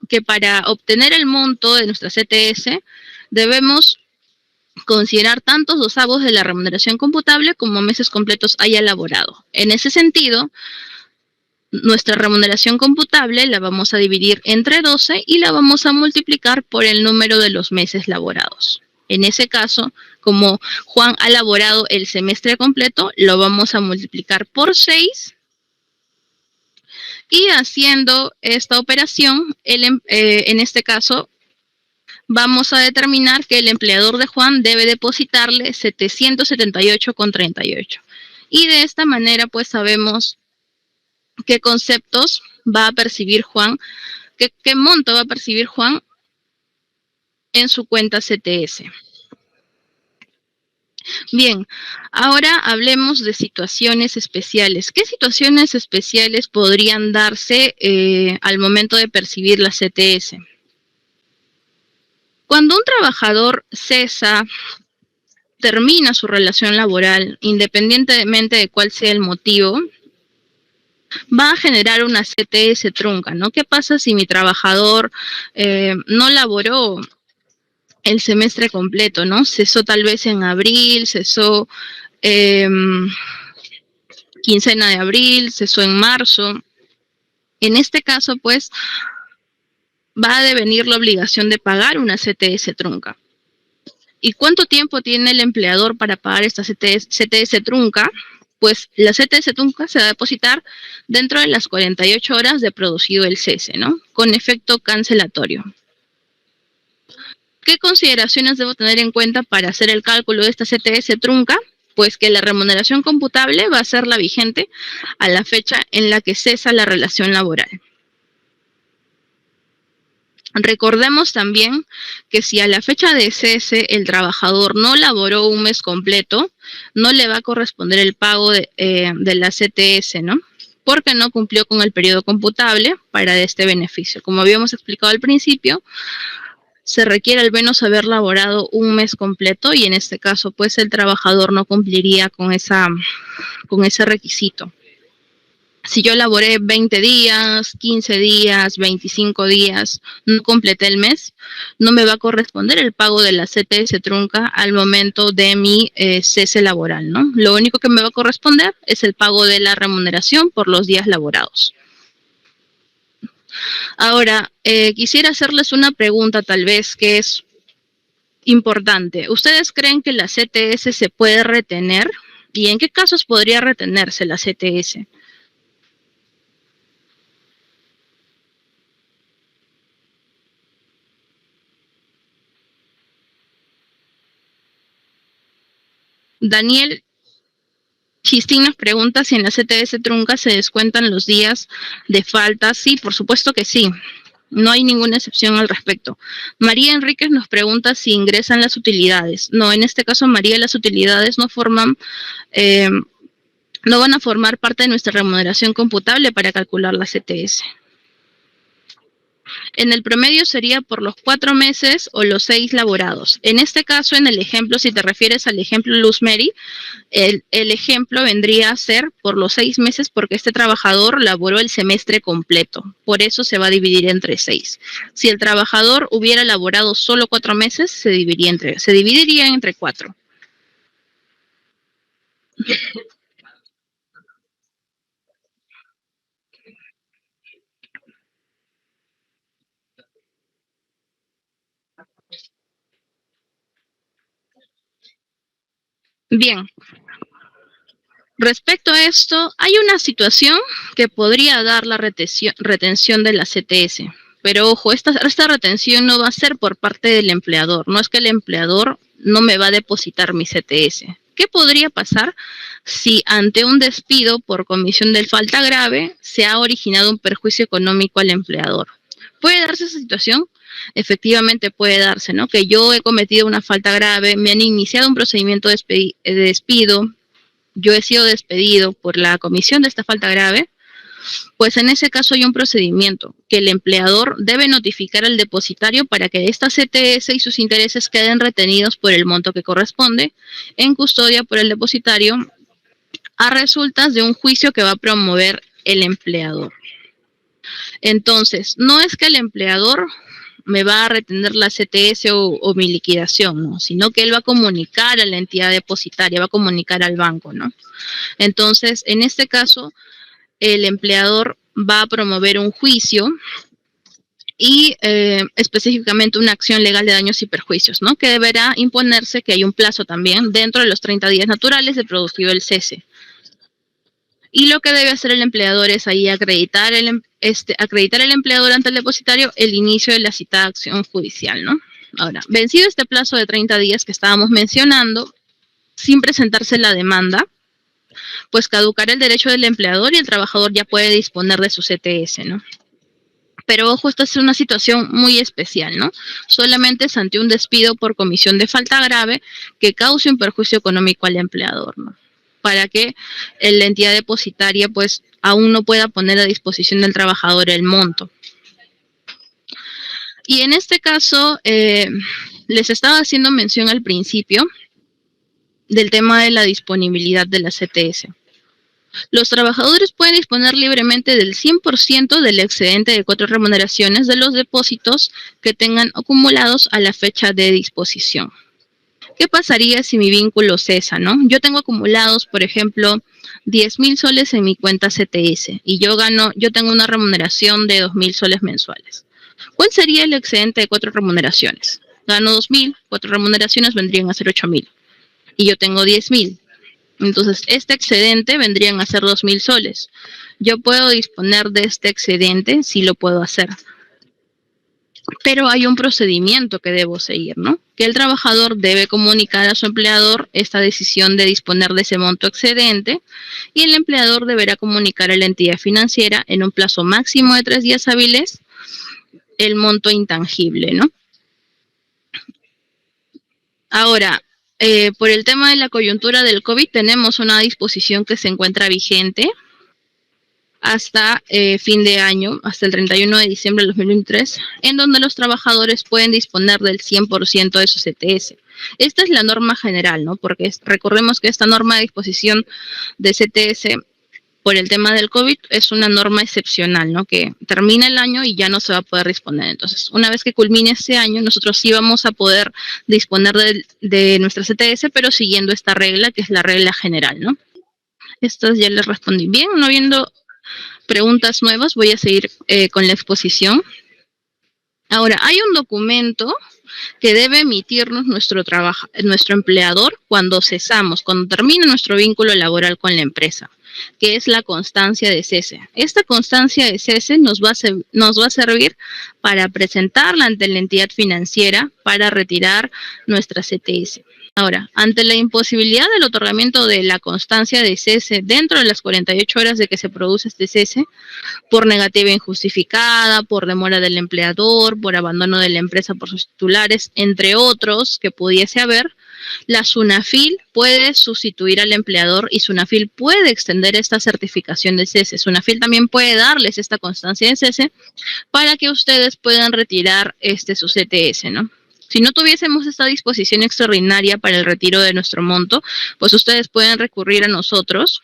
que para obtener el monto de nuestra CTS debemos considerar tantos dosavos de la remuneración computable como meses completos haya elaborado. En ese sentido, nuestra remuneración computable la vamos a dividir entre 12 y la vamos a multiplicar por el número de los meses laborados. En ese caso, como Juan ha laborado el semestre completo, lo vamos a multiplicar por 6. Y haciendo esta operación, en este caso, vamos a determinar que el empleador de Juan debe depositarle 778,38. Y de esta manera, pues sabemos qué conceptos va a percibir Juan, qué monto va a percibir Juan en su cuenta CTS. Bien, ahora hablemos de situaciones especiales. ¿Qué situaciones especiales podrían darse al momento de percibir la CTS? Cuando un trabajador cesa, termina su relación laboral, independientemente de cuál sea el motivo, va a generar una CTS trunca, ¿no? ¿Qué pasa si mi trabajador no laboró el semestre completo, ¿no? Cesó tal vez en abril, cesó quincena de abril, cesó en marzo. En este caso, pues, va a devenir la obligación de pagar una CTS trunca. ¿Y cuánto tiempo tiene el empleador para pagar esta CTS trunca? Pues la CTS trunca se va a depositar dentro de las 48 horas de producido el cese, ¿no? Con efecto cancelatorio. ¿Qué consideraciones debo tener en cuenta para hacer el cálculo de esta CTS trunca? Pues que la remuneración computable va a ser la vigente a la fecha en la que cesa la relación laboral. Recordemos también que si a la fecha de cese el trabajador no laboró un mes completo, no le va a corresponder el pago de la CTS, ¿no? Porque no cumplió con el periodo computable para este beneficio. Como habíamos explicado al principio, se requiere al menos haber laborado un mes completo y en este caso, pues el trabajador no cumpliría con ese requisito. Si yo laboré 20 días, 15 días, 25 días, no completé el mes, no me va a corresponder el pago de la CTS trunca al momento de mi cese laboral, ¿no? Lo único que me va a corresponder es el pago de la remuneración por los días laborados. Ahora, quisiera hacerles una pregunta tal vez que es importante. ¿Ustedes creen que la CTS se puede retener? ¿Y en qué casos podría retenerse la CTS? Daniel Chistín nos pregunta si en la CTS trunca se descuentan los días de falta. Sí, por supuesto que sí. No hay ninguna excepción al respecto. María Enríquez nos pregunta si ingresan las utilidades. No, en este caso, María, las utilidades no van a formar parte de nuestra remuneración computable para calcular la CTS. En el promedio sería por los 4 meses o los 6 laborados. En este caso, en el ejemplo, si te refieres al ejemplo Luz Mary, el ejemplo vendría a ser por los 6 meses porque este trabajador laboró el semestre completo. Por eso se va a dividir entre 6. Si el trabajador hubiera laborado solo 4 meses, se dividiría entre 4. Bien, respecto a esto, hay una situación que podría dar la retención de la CTS. Pero ojo, esta retención no va a ser por parte del empleador. No es que el empleador no me va a depositar mi CTS. ¿Qué podría pasar si ante un despido por comisión de falta grave se ha originado un perjuicio económico al empleador? ¿Puede darse esa situación? Efectivamente puede darse, ¿no? Que yo he cometido una falta grave, me han iniciado un procedimiento de despido, yo he sido despedido por la comisión de esta falta grave, pues en ese caso hay un procedimiento que el empleador debe notificar al depositario para que esta CTS y sus intereses queden retenidos por el monto que corresponde en custodia por el depositario a resultas de un juicio que va a promover el empleador. Entonces, no es que el empleador me va a retener la CTS o mi liquidación, ¿no? Sino que él va a comunicar a la entidad depositaria, va a comunicar al banco, ¿no? Entonces, en este caso, el empleador va a promover un juicio y específicamente una acción legal de daños y perjuicios, ¿no? Que deberá imponerse, que hay un plazo también, dentro de los 30 días naturales de producido el cese. Y lo que debe hacer el empleador es ahí acreditar el empleador ante el depositario el inicio de la citada acción judicial, ¿no? Ahora, vencido este plazo de 30 días que estábamos mencionando, sin presentarse la demanda, pues caducará el derecho del empleador y el trabajador ya puede disponer de su CTS, ¿no? Pero ojo, esta es una situación muy especial, ¿no? Solamente es ante un despido por comisión de falta grave que cause un perjuicio económico al empleador, ¿no? Para que la entidad depositaria pues aún no pueda poner a disposición del trabajador el monto. Y en este caso, les estaba haciendo mención al principio del tema de la disponibilidad de la CTS. Los trabajadores pueden disponer libremente del 100% del excedente de 4 remuneraciones de los depósitos que tengan acumulados a la fecha de disposición. ¿Qué pasaría si mi vínculo cesa, no? Yo tengo acumulados, por ejemplo, 10.000 soles en mi cuenta CTS y yo tengo una remuneración de 2.000 soles mensuales. ¿Cuál sería el excedente de 4 remuneraciones? Gano 2.000, 4 remuneraciones vendrían a ser 8.000 y yo tengo 10.000. Entonces, este excedente vendrían a ser 2.000 soles. Yo puedo disponer de este excedente, sí lo puedo hacer. Pero hay un procedimiento que debo seguir, ¿no? Que el trabajador debe comunicar a su empleador esta decisión de disponer de ese monto excedente y el empleador deberá comunicar a la entidad financiera en un plazo máximo de 3 días hábiles el monto intangible, ¿no? Ahora, por el tema de la coyuntura del COVID, tenemos una disposición que se encuentra vigente hasta fin de año, hasta el 31 de diciembre del 2023, en donde los trabajadores pueden disponer del 100% de su CTS. Esta es la norma general, ¿no? Porque recordemos que esta norma de disposición de CTS por el tema del COVID es una norma excepcional, ¿no? Que termina el año y ya no se va a poder disponer. Entonces, una vez que culmine este año, nosotros sí vamos a poder disponer de nuestra CTS, pero siguiendo esta regla, que es la regla general, ¿no? Estas ya les respondí bien, no viendo preguntas nuevas, voy a seguir con la exposición. Ahora, hay un documento que debe emitirnos nuestro empleador cuando cesamos, cuando termina nuestro vínculo laboral con la empresa, que es la constancia de cese. Esta constancia de cese nos va a servir para presentarla ante la entidad financiera para retirar nuestra CTS. Ahora, ante la imposibilidad del otorgamiento de la constancia de cese dentro de las 48 horas de que se produce este cese, por negativa injustificada, por demora del empleador, por abandono de la empresa por sus titulares, entre otros que pudiese haber, la SUNAFIL puede sustituir al empleador y SUNAFIL puede extender esta certificación de cese. SUNAFIL también puede darles esta constancia de cese para que ustedes puedan retirar su CTS, ¿no? Si no tuviésemos esta disposición extraordinaria para el retiro de nuestro monto, pues ustedes pueden recurrir a nosotros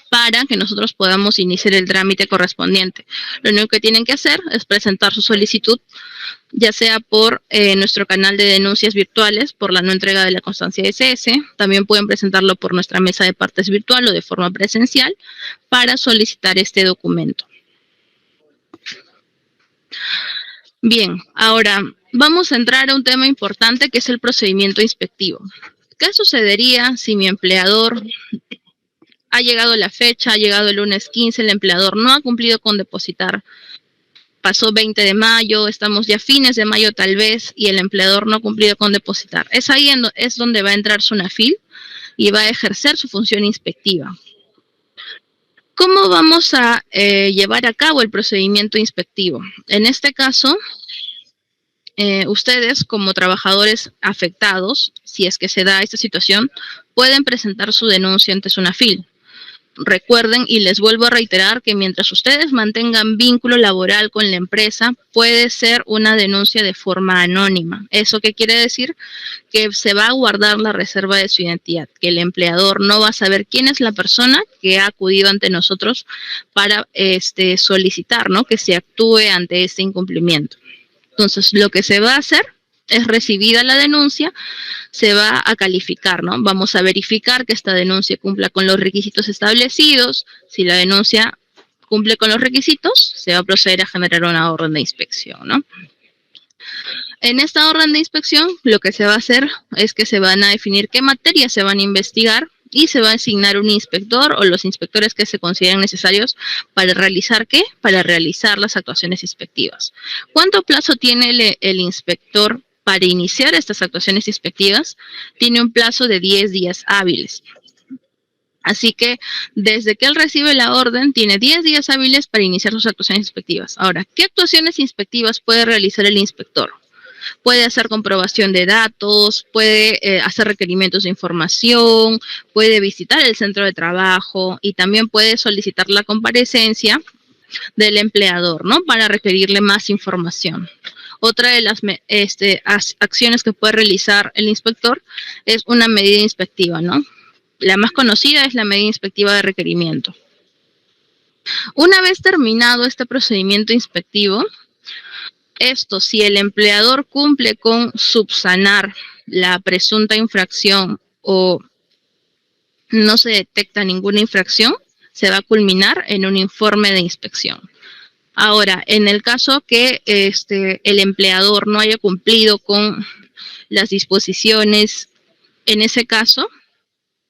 para que nosotros podamos iniciar el trámite correspondiente. Lo único que tienen que hacer es presentar su solicitud, ya sea por nuestro canal de denuncias virtuales, por la no entrega de la constancia de cese, también pueden presentarlo por nuestra mesa de partes virtual o de forma presencial para solicitar este documento. Bien, ahora vamos a entrar a un tema importante que es el procedimiento inspectivo. ¿Qué sucedería si mi empleador ha llegado la fecha, ha llegado el lunes 15, el empleador no ha cumplido con depositar? Pasó 20 de mayo, estamos ya fines de mayo tal vez, y el empleador no ha cumplido con depositar. Es ahí es donde va a entrar SUNAFIL y va a ejercer su función inspectiva. ¿Cómo vamos a llevar a cabo el procedimiento inspectivo? En este caso, ustedes como trabajadores afectados, si es que se da esta situación, pueden presentar su denuncia ante SUNAFIL. Recuerden, y les vuelvo a reiterar, que mientras ustedes mantengan vínculo laboral con la empresa, puede ser una denuncia de forma anónima. ¿Eso qué quiere decir? Que se va a guardar la reserva de su identidad, que el empleador no va a saber quién es la persona que ha acudido ante nosotros para solicitar, ¿no?, que se actúe ante este incumplimiento. Entonces, lo que se va a hacer es, recibida la denuncia, se va a calificar, ¿no? Vamos a verificar que esta denuncia cumpla con los requisitos establecidos. Si la denuncia cumple con los requisitos, se va a proceder a generar una orden de inspección, ¿no? En esta orden de inspección, lo que se va a hacer es que se van a definir qué materias se van a investigar y se va a asignar un inspector o los inspectores que se consideren necesarios para realizar ¿qué? Para realizar las actuaciones inspectivas. ¿Cuánto plazo tiene el inspector para iniciar estas actuaciones inspectivas? Tiene un plazo de 10 días hábiles. Así que desde que él recibe la orden, tiene 10 días hábiles para iniciar sus actuaciones inspectivas. Ahora, ¿qué actuaciones inspectivas puede realizar el inspector? Puede hacer comprobación de datos, puede hacer requerimientos de información, puede visitar el centro de trabajo y también puede solicitar la comparecencia del empleador, ¿no?, para requerirle más información. Otra de las acciones que puede realizar el inspector es una medida inspectiva, ¿no? La más conocida es la medida inspectiva de requerimiento. Una vez terminado este procedimiento inspectivo, si el empleador cumple con subsanar la presunta infracción o no se detecta ninguna infracción, se va a culminar en un informe de inspección. Ahora, en el caso que el empleador no haya cumplido con las disposiciones, en ese caso,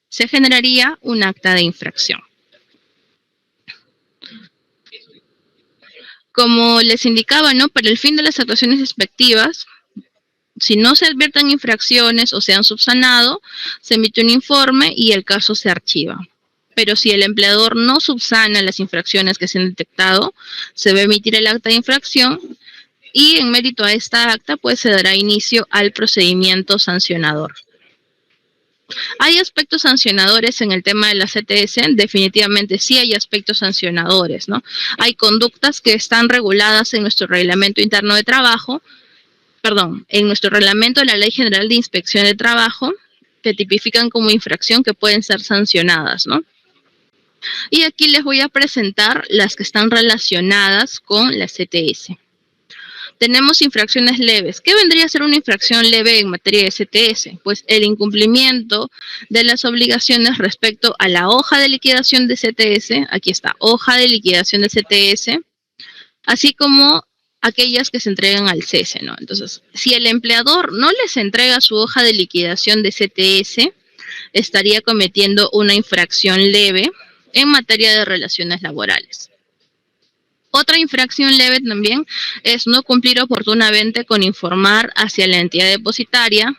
se generaría un acta de infracción. Como les indicaba, ¿no? Para el fin de las actuaciones inspectivas, si no se advierten infracciones o se han subsanado, se emite un informe y el caso se archiva. Pero si el empleador no subsana las infracciones que se han detectado, se va a emitir el acta de infracción y en mérito a esta acta, pues se dará inicio al procedimiento sancionador. ¿Hay aspectos sancionadores en el tema de la CTS? Definitivamente sí hay aspectos sancionadores, ¿no? Hay conductas que están reguladas en nuestro reglamento interno de trabajo, en nuestro reglamento de la Ley General de Inspección de Trabajo, que tipifican como infracción que pueden ser sancionadas, ¿no? Y aquí les voy a presentar las que están relacionadas con la CTS. Tenemos infracciones leves. ¿Qué vendría a ser una infracción leve en materia de CTS? Pues el incumplimiento de las obligaciones respecto a la hoja de liquidación de CTS. Aquí está, hoja de liquidación de CTS, así como aquellas que se entregan al cese, ¿no? Entonces, si el empleador no les entrega su hoja de liquidación de CTS, estaría cometiendo una infracción leve en materia de relaciones laborales. Otra infracción leve también es no cumplir oportunamente con informar hacia la entidad depositaria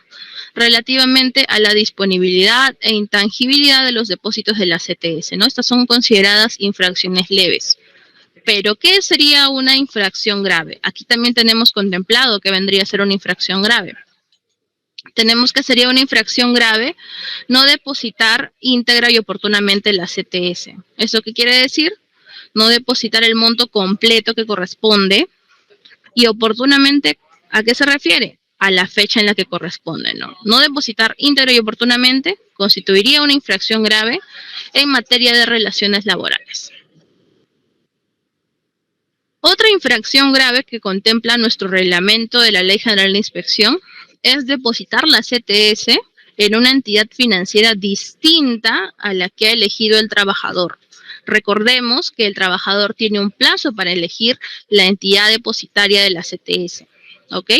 relativamente a la disponibilidad e intangibilidad de los depósitos de la CTS, ¿no? Estas son consideradas infracciones leves. Pero, ¿qué sería una infracción grave? Aquí también tenemos contemplado que vendría a ser una infracción grave. Tenemos que sería una infracción grave no depositar íntegra y oportunamente la CTS. ¿Eso qué quiere decir? No depositar el monto completo que corresponde y oportunamente, ¿a qué se refiere? A la fecha en la que corresponde, ¿no? No depositar íntegro y oportunamente constituiría una infracción grave en materia de relaciones laborales. Otra infracción grave que contempla nuestro reglamento de la Ley General de Inspección es depositar la CTS en una entidad financiera distinta a la que ha elegido el trabajador. Recordemos que el trabajador tiene un plazo para elegir la entidad depositaria de la CTS, ¿ok?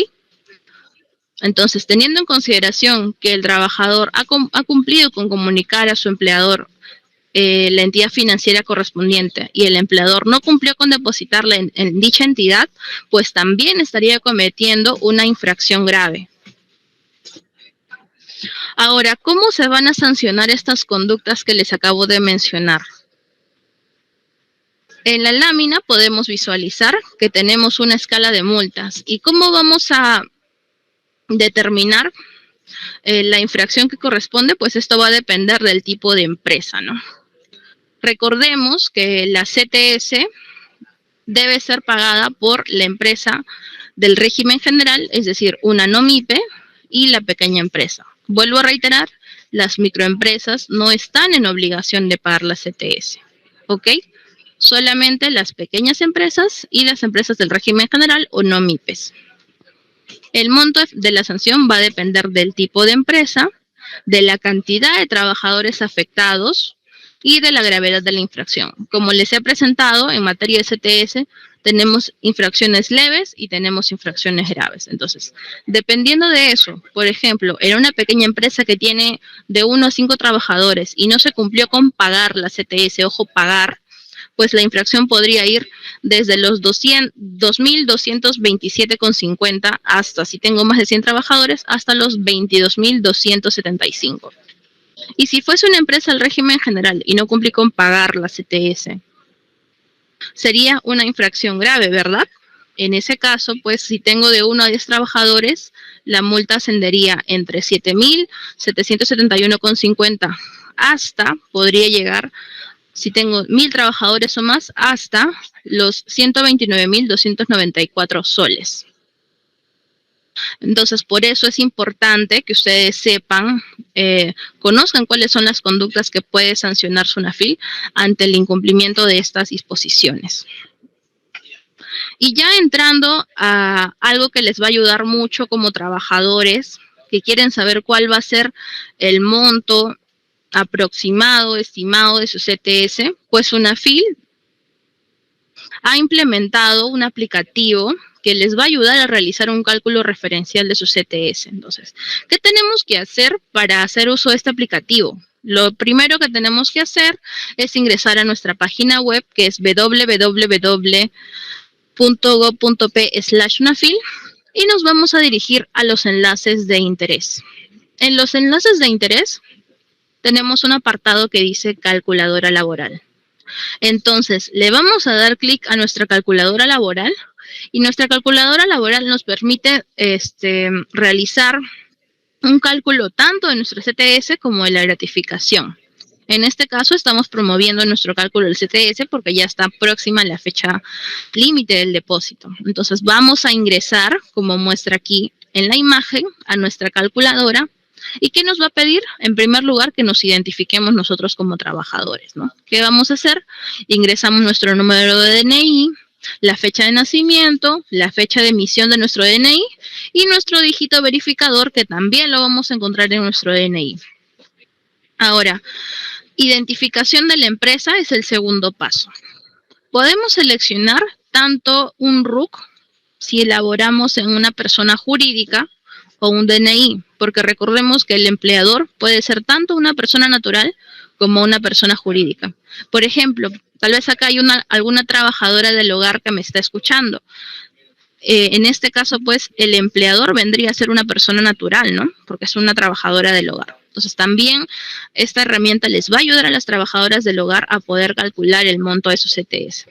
Entonces, teniendo en consideración que el trabajador ha cumplido con comunicar a su empleador la entidad financiera correspondiente y el empleador no cumplió con depositarla en dicha entidad, pues también estaría cometiendo una infracción grave. Ahora, ¿cómo se van a sancionar estas conductas que les acabo de mencionar? En la lámina podemos visualizar que tenemos una escala de multas. ¿Y cómo vamos a determinar la infracción que corresponde? Pues esto va a depender del tipo de empresa, ¿no? Recordemos que la CTS debe ser pagada por la empresa del régimen general, es decir, una no MIPE y la pequeña empresa. Vuelvo a reiterar, las microempresas no están en obligación de pagar la CTS, ¿ok? Solamente las pequeñas empresas y las empresas del régimen general o no MIPES. El monto de la sanción va a depender del tipo de empresa, de la cantidad de trabajadores afectados y de la gravedad de la infracción. Como les he presentado, en materia de CTS tenemos infracciones leves y tenemos infracciones graves. Entonces, dependiendo de eso, por ejemplo, en una pequeña empresa que tiene de 1 a 5 trabajadores y no se cumplió con pagar la CTS, ojo, pagar, pues la infracción podría ir desde los 2.227,50 hasta, si tengo más de 100 trabajadores, hasta los 22.275. Y si fuese una empresa del régimen general y no cumplí con pagar la CTS, sería una infracción grave, ¿verdad? En ese caso, pues si tengo de 1 a 10 trabajadores, la multa ascendería entre 7.771,50 hasta, podría llegar, si tengo 1.000 trabajadores o más, hasta los 129.294 soles. Entonces, por eso es importante que ustedes sepan, conozcan cuáles son las conductas que puede sancionar SUNAFIL ante el incumplimiento de estas disposiciones. Y ya entrando a algo que les va a ayudar mucho como trabajadores que quieren saber cuál va a ser el monto aproximado, estimado de su CTS, pues SUNAFIL ha implementado un aplicativo que les va a ayudar a realizar un cálculo referencial de su CTS. Entonces, ¿qué tenemos que hacer para hacer uso de este aplicativo? Lo primero que tenemos que hacer es ingresar a nuestra página web, que es www.go.p/SUNAFIL, y nos vamos a dirigir a los enlaces de interés. En los enlaces de interés tenemos un apartado que dice calculadora laboral. Entonces, le vamos a dar clic a nuestra calculadora laboral y nuestra calculadora laboral nos permite realizar un cálculo tanto de nuestro CTS como de la gratificación. En este caso estamos promoviendo nuestro cálculo del CTS porque ya está próxima la fecha límite del depósito. Entonces vamos a ingresar, como muestra aquí en la imagen, a nuestra calculadora. ¿Y qué nos va a pedir? En primer lugar, que nos identifiquemos nosotros como trabajadores, ¿no? ¿Qué vamos a hacer? Ingresamos nuestro número de DNI, la fecha de nacimiento, la fecha de emisión de nuestro DNI y nuestro dígito verificador, que también lo vamos a encontrar en nuestro DNI. Ahora, identificación de la empresa es el segundo paso. Podemos seleccionar tanto un RUC, si elaboramos en una persona jurídica, o un DNI, porque recordemos que el empleador puede ser tanto una persona natural como una persona jurídica. Por ejemplo, tal vez acá hay alguna trabajadora del hogar que me está escuchando. En este caso, pues, el empleador vendría a ser una persona natural, ¿no? Porque es una trabajadora del hogar. Entonces, también esta herramienta les va a ayudar a las trabajadoras del hogar a poder calcular el monto de su CTS.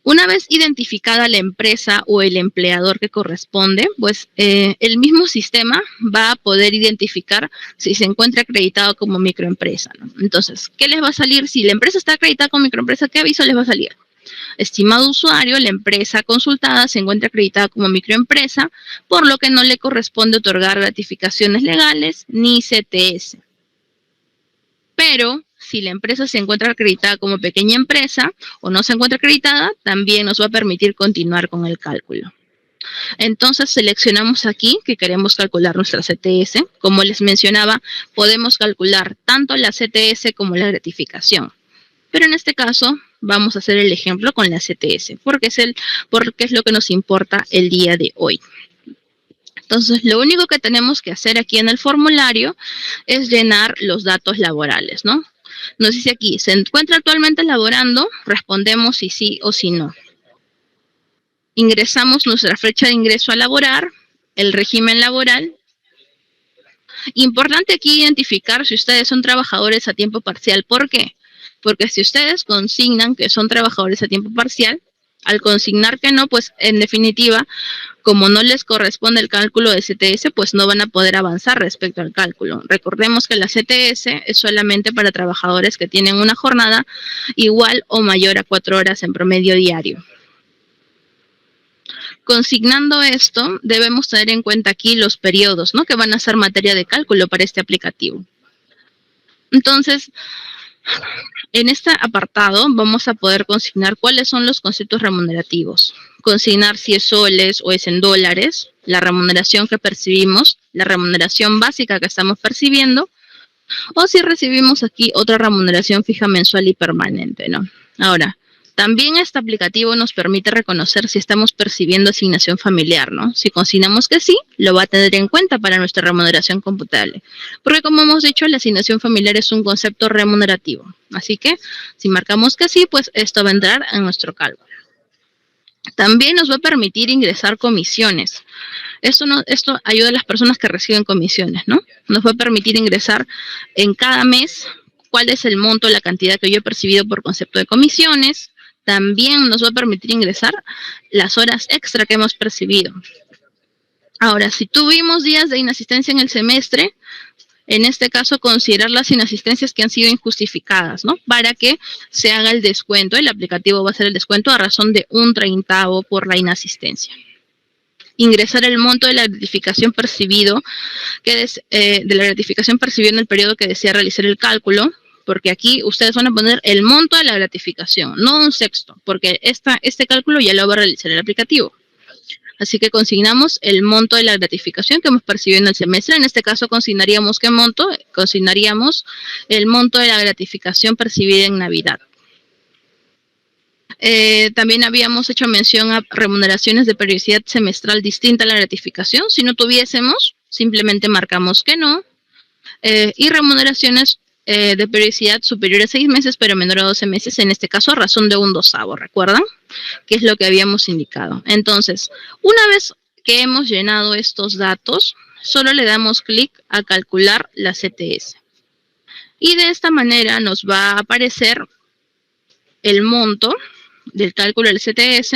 Una vez identificada la empresa o el empleador que corresponde, pues el mismo sistema va a poder identificar si se encuentra acreditado como microempresa, ¿no? Entonces, ¿qué les va a salir? Si la empresa está acreditada como microempresa, ¿qué aviso les va a salir? Estimado usuario, la empresa consultada se encuentra acreditada como microempresa, por lo que no le corresponde otorgar gratificaciones legales ni CTS. Pero si la empresa se encuentra acreditada como pequeña empresa o no se encuentra acreditada, también nos va a permitir continuar con el cálculo. Entonces seleccionamos aquí que queremos calcular nuestra CTS. Como les mencionaba, podemos calcular tanto la CTS como la gratificación. Pero en este caso vamos a hacer el ejemplo con la CTS, porque es lo que nos importa el día de hoy. Entonces, lo único que tenemos que hacer aquí en el formulario es llenar los datos laborales, ¿no? Nos dice aquí, ¿se encuentra actualmente laborando? Respondemos si sí o si no. Ingresamos nuestra fecha de ingreso a laborar, el régimen laboral. Importante aquí identificar si ustedes son trabajadores a tiempo parcial. ¿Por qué? Porque si ustedes consignan que son trabajadores a tiempo parcial, al consignar que no, pues en definitiva, como no les corresponde el cálculo de CTS, pues no van a poder avanzar respecto al cálculo. Recordemos que la CTS es solamente para trabajadores que tienen una jornada igual o mayor a 4 horas en promedio diario. Consignando esto, debemos tener en cuenta aquí los periodos, ¿no?, que van a ser materia de cálculo para este aplicativo. Entonces, en este apartado vamos a poder consignar cuáles son los conceptos remunerativos. Consignar si es soles o es en dólares, la remuneración que percibimos, la remuneración básica que estamos percibiendo, o si recibimos aquí otra remuneración fija mensual y permanente, ¿no? Ahora, también este aplicativo nos permite reconocer si estamos percibiendo asignación familiar, ¿no? Si consignamos que sí, lo va a tener en cuenta para nuestra remuneración computable. Porque como hemos dicho, la asignación familiar es un concepto remunerativo. Así que, si marcamos que sí, pues esto va a entrar en nuestro cálculo. También nos va a permitir ingresar comisiones. Esto ayuda a las personas que reciben comisiones, ¿no? Nos va a permitir ingresar en cada mes cuál es el monto, la cantidad que yo he percibido por concepto de comisiones. También nos va a permitir ingresar las horas extra que hemos percibido. Ahora, si tuvimos días de inasistencia en el semestre, en este caso considerar las inasistencias que han sido injustificadas, ¿no?, para que se haga el descuento. El aplicativo va a hacer el descuento a razón de 1/30 por la inasistencia. ingresar el monto de la gratificación percibido, de la gratificación percibida en el periodo que desea realizar el cálculo, porque aquí ustedes van a poner el monto de la gratificación, no un sexto, porque este cálculo ya lo va a realizar el aplicativo. Así que consignamos el monto de la gratificación que hemos percibido en el semestre. En este caso consignaríamos ¿qué monto? Consignaríamos el monto de la gratificación percibida en Navidad. También habíamos hecho mención a remuneraciones de periodicidad semestral distinta a la gratificación. Si no tuviésemos, simplemente marcamos que no. Y remuneraciones de periodicidad superior a 6 meses, pero menor a 12 meses, en este caso a razón de un dosavo, ¿recuerdan? Que es lo que habíamos indicado. Entonces, una vez que hemos llenado estos datos, solo le damos clic a calcular la CTS. Y de esta manera nos va a aparecer el monto del cálculo del CTS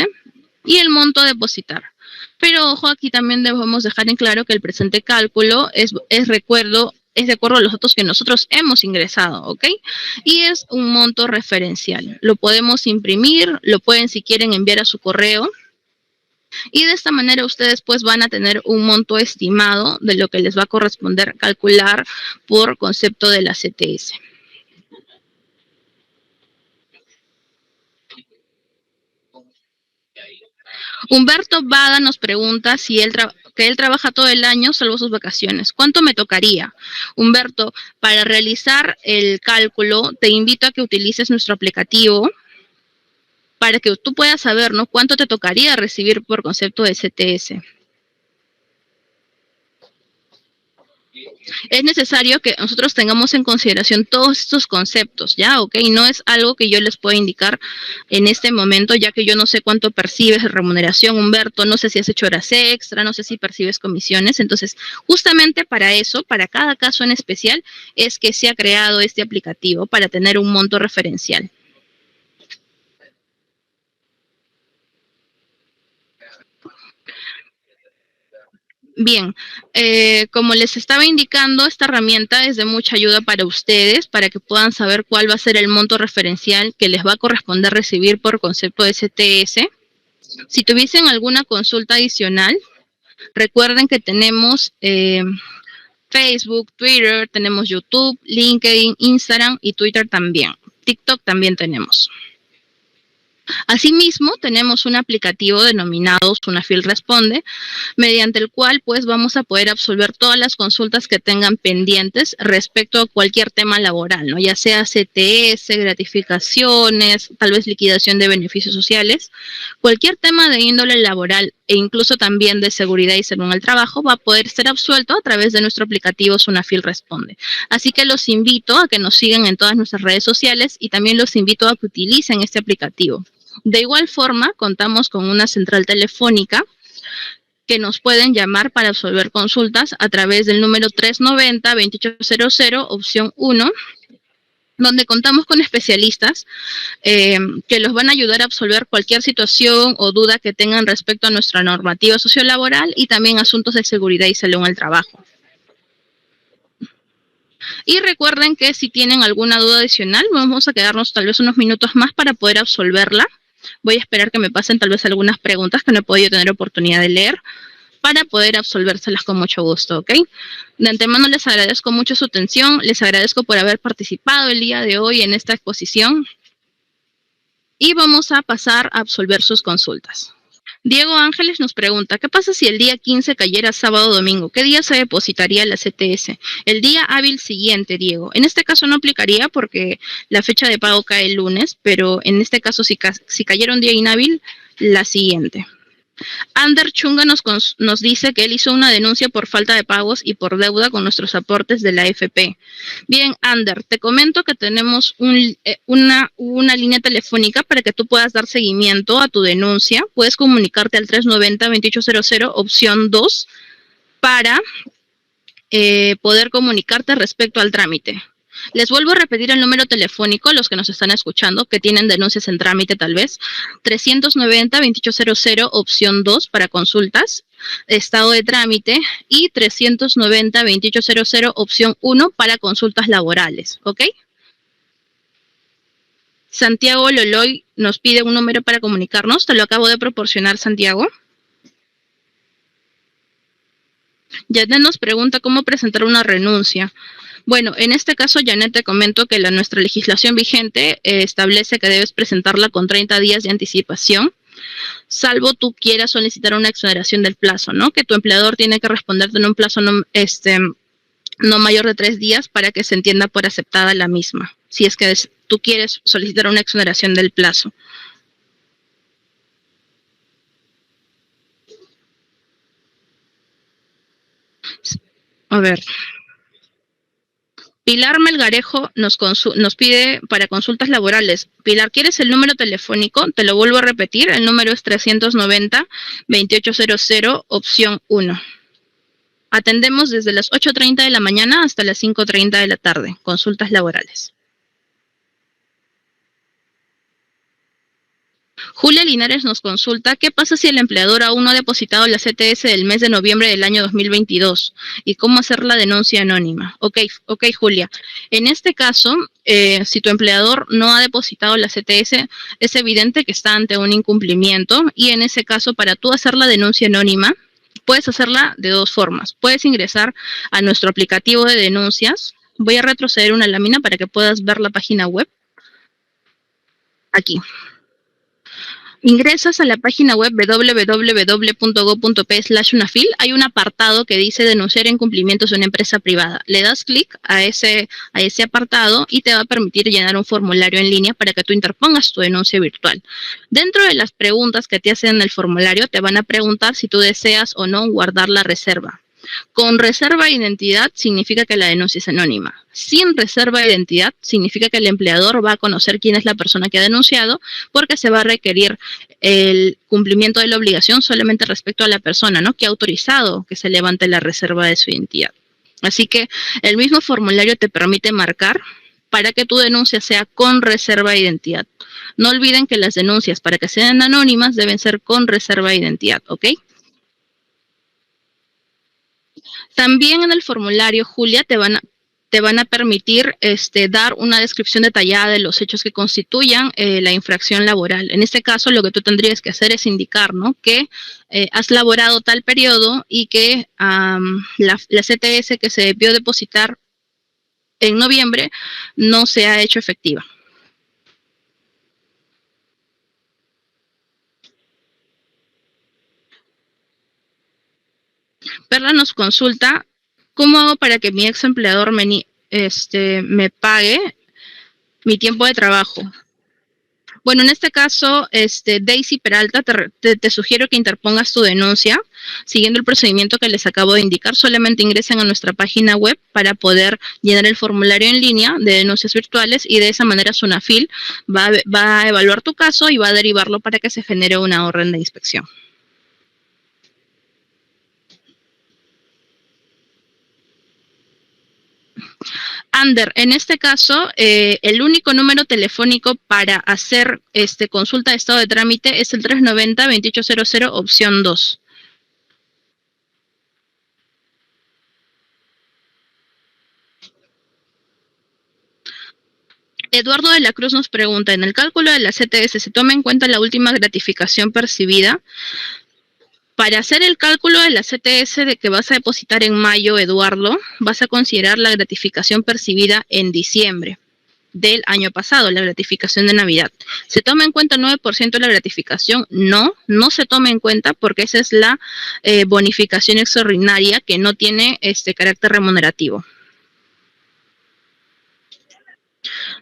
y el monto a depositar. Pero ojo, aquí también debemos dejar en claro que el presente cálculo es de acuerdo a los datos que nosotros hemos ingresado, ¿ok? Y es un monto referencial. Lo podemos imprimir, lo pueden si quieren enviar a su correo. Y de esta manera ustedes pues van a tener un monto estimado de lo que les va a corresponder calcular por concepto de la CTS. Humberto Bada nos pregunta si que él trabaja todo el año salvo sus vacaciones. ¿Cuánto me tocaría? Humberto, para realizar el cálculo, te invito a que utilices nuestro aplicativo para que tú puedas saber, ¿no?, cuánto te tocaría recibir por concepto de CTS. Es necesario que nosotros tengamos en consideración todos estos conceptos, ¿ya? ¿Ok? No es algo que yo les pueda indicar en este momento, ya que yo no sé cuánto percibes de remuneración, Humberto, no sé si has hecho horas extra, no sé si percibes comisiones. Entonces, justamente para eso, para cada caso en especial, es que se ha creado este aplicativo para tener un monto referencial. Bien, como les estaba indicando, esta herramienta es de mucha ayuda para ustedes, para que puedan saber cuál va a ser el monto referencial que les va a corresponder recibir por concepto de CTS. Si tuviesen alguna consulta adicional, recuerden que tenemos Facebook, Twitter, tenemos YouTube, LinkedIn, Instagram y Twitter también. TikTok también tenemos. Asimismo, tenemos un aplicativo denominado Sunafil Responde, mediante el cual pues vamos a poder absolver todas las consultas que tengan pendientes respecto a cualquier tema laboral, ¿no? Ya sea CTS, gratificaciones, tal vez liquidación de beneficios sociales, cualquier tema de índole laboral e incluso también de seguridad y salud en el trabajo va a poder ser absuelto a través de nuestro aplicativo Sunafil Responde. Así que los invito a que nos sigan en todas nuestras redes sociales y también los invito a que utilicen este aplicativo. De igual forma, contamos con una central telefónica que nos pueden llamar para absolver consultas a través del número 390-2800, opción 1, donde contamos con especialistas que los van a ayudar a absolver cualquier situación o duda que tengan respecto a nuestra normativa sociolaboral y también asuntos de seguridad y salud en el trabajo. Y recuerden que si tienen alguna duda adicional, vamos a quedarnos tal vez unos minutos más para poder absolverla. Voy a esperar que me pasen tal vez algunas preguntas que no he podido tener oportunidad de leer para poder absolvérselas con mucho gusto, ¿ok? De antemano les agradezco mucho su atención, les agradezco por haber participado el día de hoy en esta exposición y vamos a pasar a absolver sus consultas. Diego Ángeles nos pregunta, ¿qué pasa si el día 15 cayera sábado o domingo? ¿Qué día se depositaría la CTS? El día hábil siguiente, Diego. En este caso no aplicaría porque la fecha de pago cae el lunes, pero en este caso si cayera un día inhábil, la siguiente. Ander Chunga nos dice que él hizo una denuncia por falta de pagos y por deuda con nuestros aportes de la AFP. Bien, Ander, te comento que tenemos una línea telefónica para que tú puedas dar seguimiento a tu denuncia. Puedes comunicarte al 390-2800, opción 2, para poder comunicarte respecto al trámite. Les vuelvo a repetir el número telefónico, los que nos están escuchando, que tienen denuncias en trámite tal vez, 390-2800, opción 2 para consultas, estado de trámite, y 390-2800, opción 1 para consultas laborales, ¿ok? Santiago Loloy nos pide un número para comunicarnos, te lo acabo de proporcionar, Santiago. Janet nos pregunta cómo presentar una renuncia. Bueno, en este caso, Janet, te comento que nuestra legislación vigente establece que debes presentarla con 30 días de anticipación, salvo tú quieras solicitar una exoneración del plazo, ¿no? Que tu empleador tiene que responderte en un plazo no mayor de 3 días para que se entienda por aceptada la misma, si es que tú quieres solicitar una exoneración del plazo. A ver. Pilar Melgarejo nos pide para consultas laborales. Pilar, ¿quieres el número telefónico? Te lo vuelvo a repetir. El número es 390-2800, opción 1. Atendemos desde las 8:30 de la mañana hasta las 5:30 de la tarde. Consultas laborales. Julia Linares nos consulta, ¿qué pasa si el empleador aún no ha depositado la CTS del mes de noviembre del año 2022? ¿Y cómo hacer la denuncia anónima? Ok, Julia. En este caso, si tu empleador no ha depositado la CTS, es evidente que está ante un incumplimiento y en ese caso, para tú hacer la denuncia anónima, puedes hacerla de 2 formas. Puedes ingresar a nuestro aplicativo de denuncias. Voy a retroceder una lámina para que puedas ver la página web. Aquí. Ingresas a la página web www.go.p/unafil. Hay un apartado que dice denunciar incumplimientos de una empresa privada. Le das clic a ese apartado y te va a permitir llenar un formulario en línea para que tú interpongas tu denuncia virtual. Dentro de las preguntas que te hacen en el formulario, te van a preguntar si tú deseas o no guardar la reserva. Con reserva de identidad significa que la denuncia es anónima. Sin reserva de identidad significa que el empleador va a conocer quién es la persona que ha denunciado, porque se va a requerir el cumplimiento de la obligación solamente respecto a la persona, ¿no?, que ha autorizado que se levante la reserva de su identidad. Así que el mismo formulario te permite marcar para que tu denuncia sea con reserva de identidad. No olviden que las denuncias, para que sean anónimas, deben ser con reserva de identidad, ¿ok? También en el formulario, Julia, te van a permitir dar una descripción detallada de los hechos que constituyan la infracción laboral. En este caso, lo que tú tendrías que hacer es indicar, ¿no?, que has laborado tal periodo y que la CTS que se debió depositar en noviembre no se ha hecho efectiva. Perla nos consulta, ¿cómo hago para que mi ex empleador me pague mi tiempo de trabajo? Bueno, en este caso, Daisy Peralta, te sugiero que interpongas tu denuncia siguiendo el procedimiento que les acabo de indicar. Solamente ingresen a nuestra página web para poder llenar el formulario en línea de denuncias virtuales y de esa manera Sunafil va a evaluar tu caso y va a derivarlo para que se genere una orden de inspección. Ander, en este caso, el único número telefónico para hacer consulta de estado de trámite es el 390-2800, opción 2. Eduardo de la Cruz nos pregunta, ¿en el cálculo de la CTS se toma en cuenta la última gratificación percibida? Para hacer el cálculo de la CTS de que vas a depositar en mayo, Eduardo, vas a considerar la gratificación percibida en diciembre del año pasado, la gratificación de Navidad. ¿Se toma en cuenta el 9% de la gratificación? No, no se toma en cuenta porque esa es la bonificación extraordinaria que no tiene carácter remunerativo.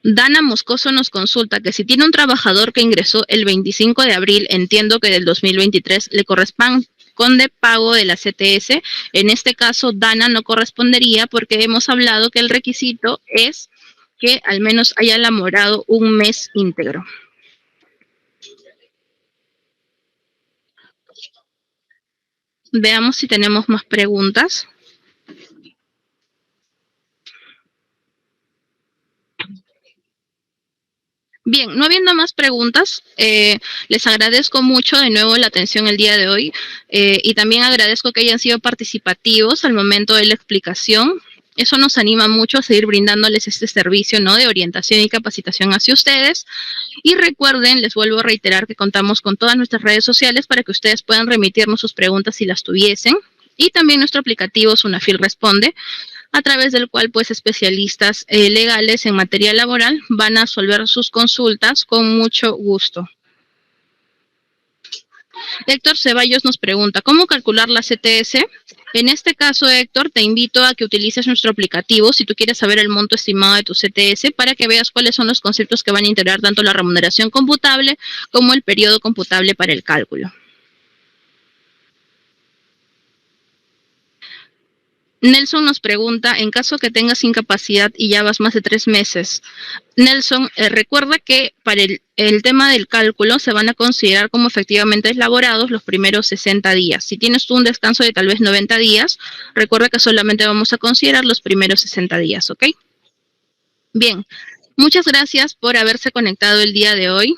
Dana Moscoso nos consulta que si tiene un trabajador que ingresó el 25 de abril, entiendo que del 2023, le corresponde pago de la CTS. En este caso, Dana, no correspondería porque hemos hablado que el requisito es que al menos haya laborado un mes íntegro. Veamos si tenemos más preguntas. Bien, no habiendo más preguntas, les agradezco mucho de nuevo la atención el día de hoy y también agradezco que hayan sido participativos al momento de la explicación. Eso nos anima mucho a seguir brindándoles este servicio, ¿no?, de orientación y capacitación hacia ustedes. Y recuerden, les vuelvo a reiterar que contamos con todas nuestras redes sociales para que ustedes puedan remitirnos sus preguntas si las tuviesen. Y también nuestro aplicativo Sunafil Responde, a través del cual pues especialistas legales en materia laboral van a resolver sus consultas con mucho gusto. Héctor Ceballos nos pregunta, ¿cómo calcular la CTS? En este caso, Héctor, te invito a que utilices nuestro aplicativo si tú quieres saber el monto estimado de tu CTS para que veas cuáles son los conceptos que van a integrar tanto la remuneración computable como el periodo computable para el cálculo. Nelson nos pregunta, en caso que tengas incapacidad y ya vas más de 3 meses, Nelson, recuerda que para el tema del cálculo se van a considerar como efectivamente laborados los primeros 60 días. Si tienes tú un descanso de tal vez 90 días, recuerda que solamente vamos a considerar los primeros 60 días, ¿ok? Bien, muchas gracias por haberse conectado el día de hoy.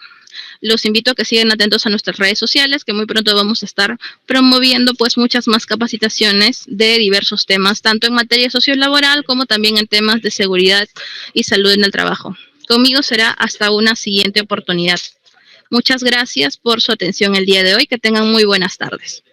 Los invito a que sigan atentos a nuestras redes sociales, que muy pronto vamos a estar promoviendo pues muchas más capacitaciones de diversos temas, tanto en materia sociolaboral como también en temas de seguridad y salud en el trabajo. Conmigo será hasta una siguiente oportunidad. Muchas gracias por su atención el día de hoy. Que tengan muy buenas tardes.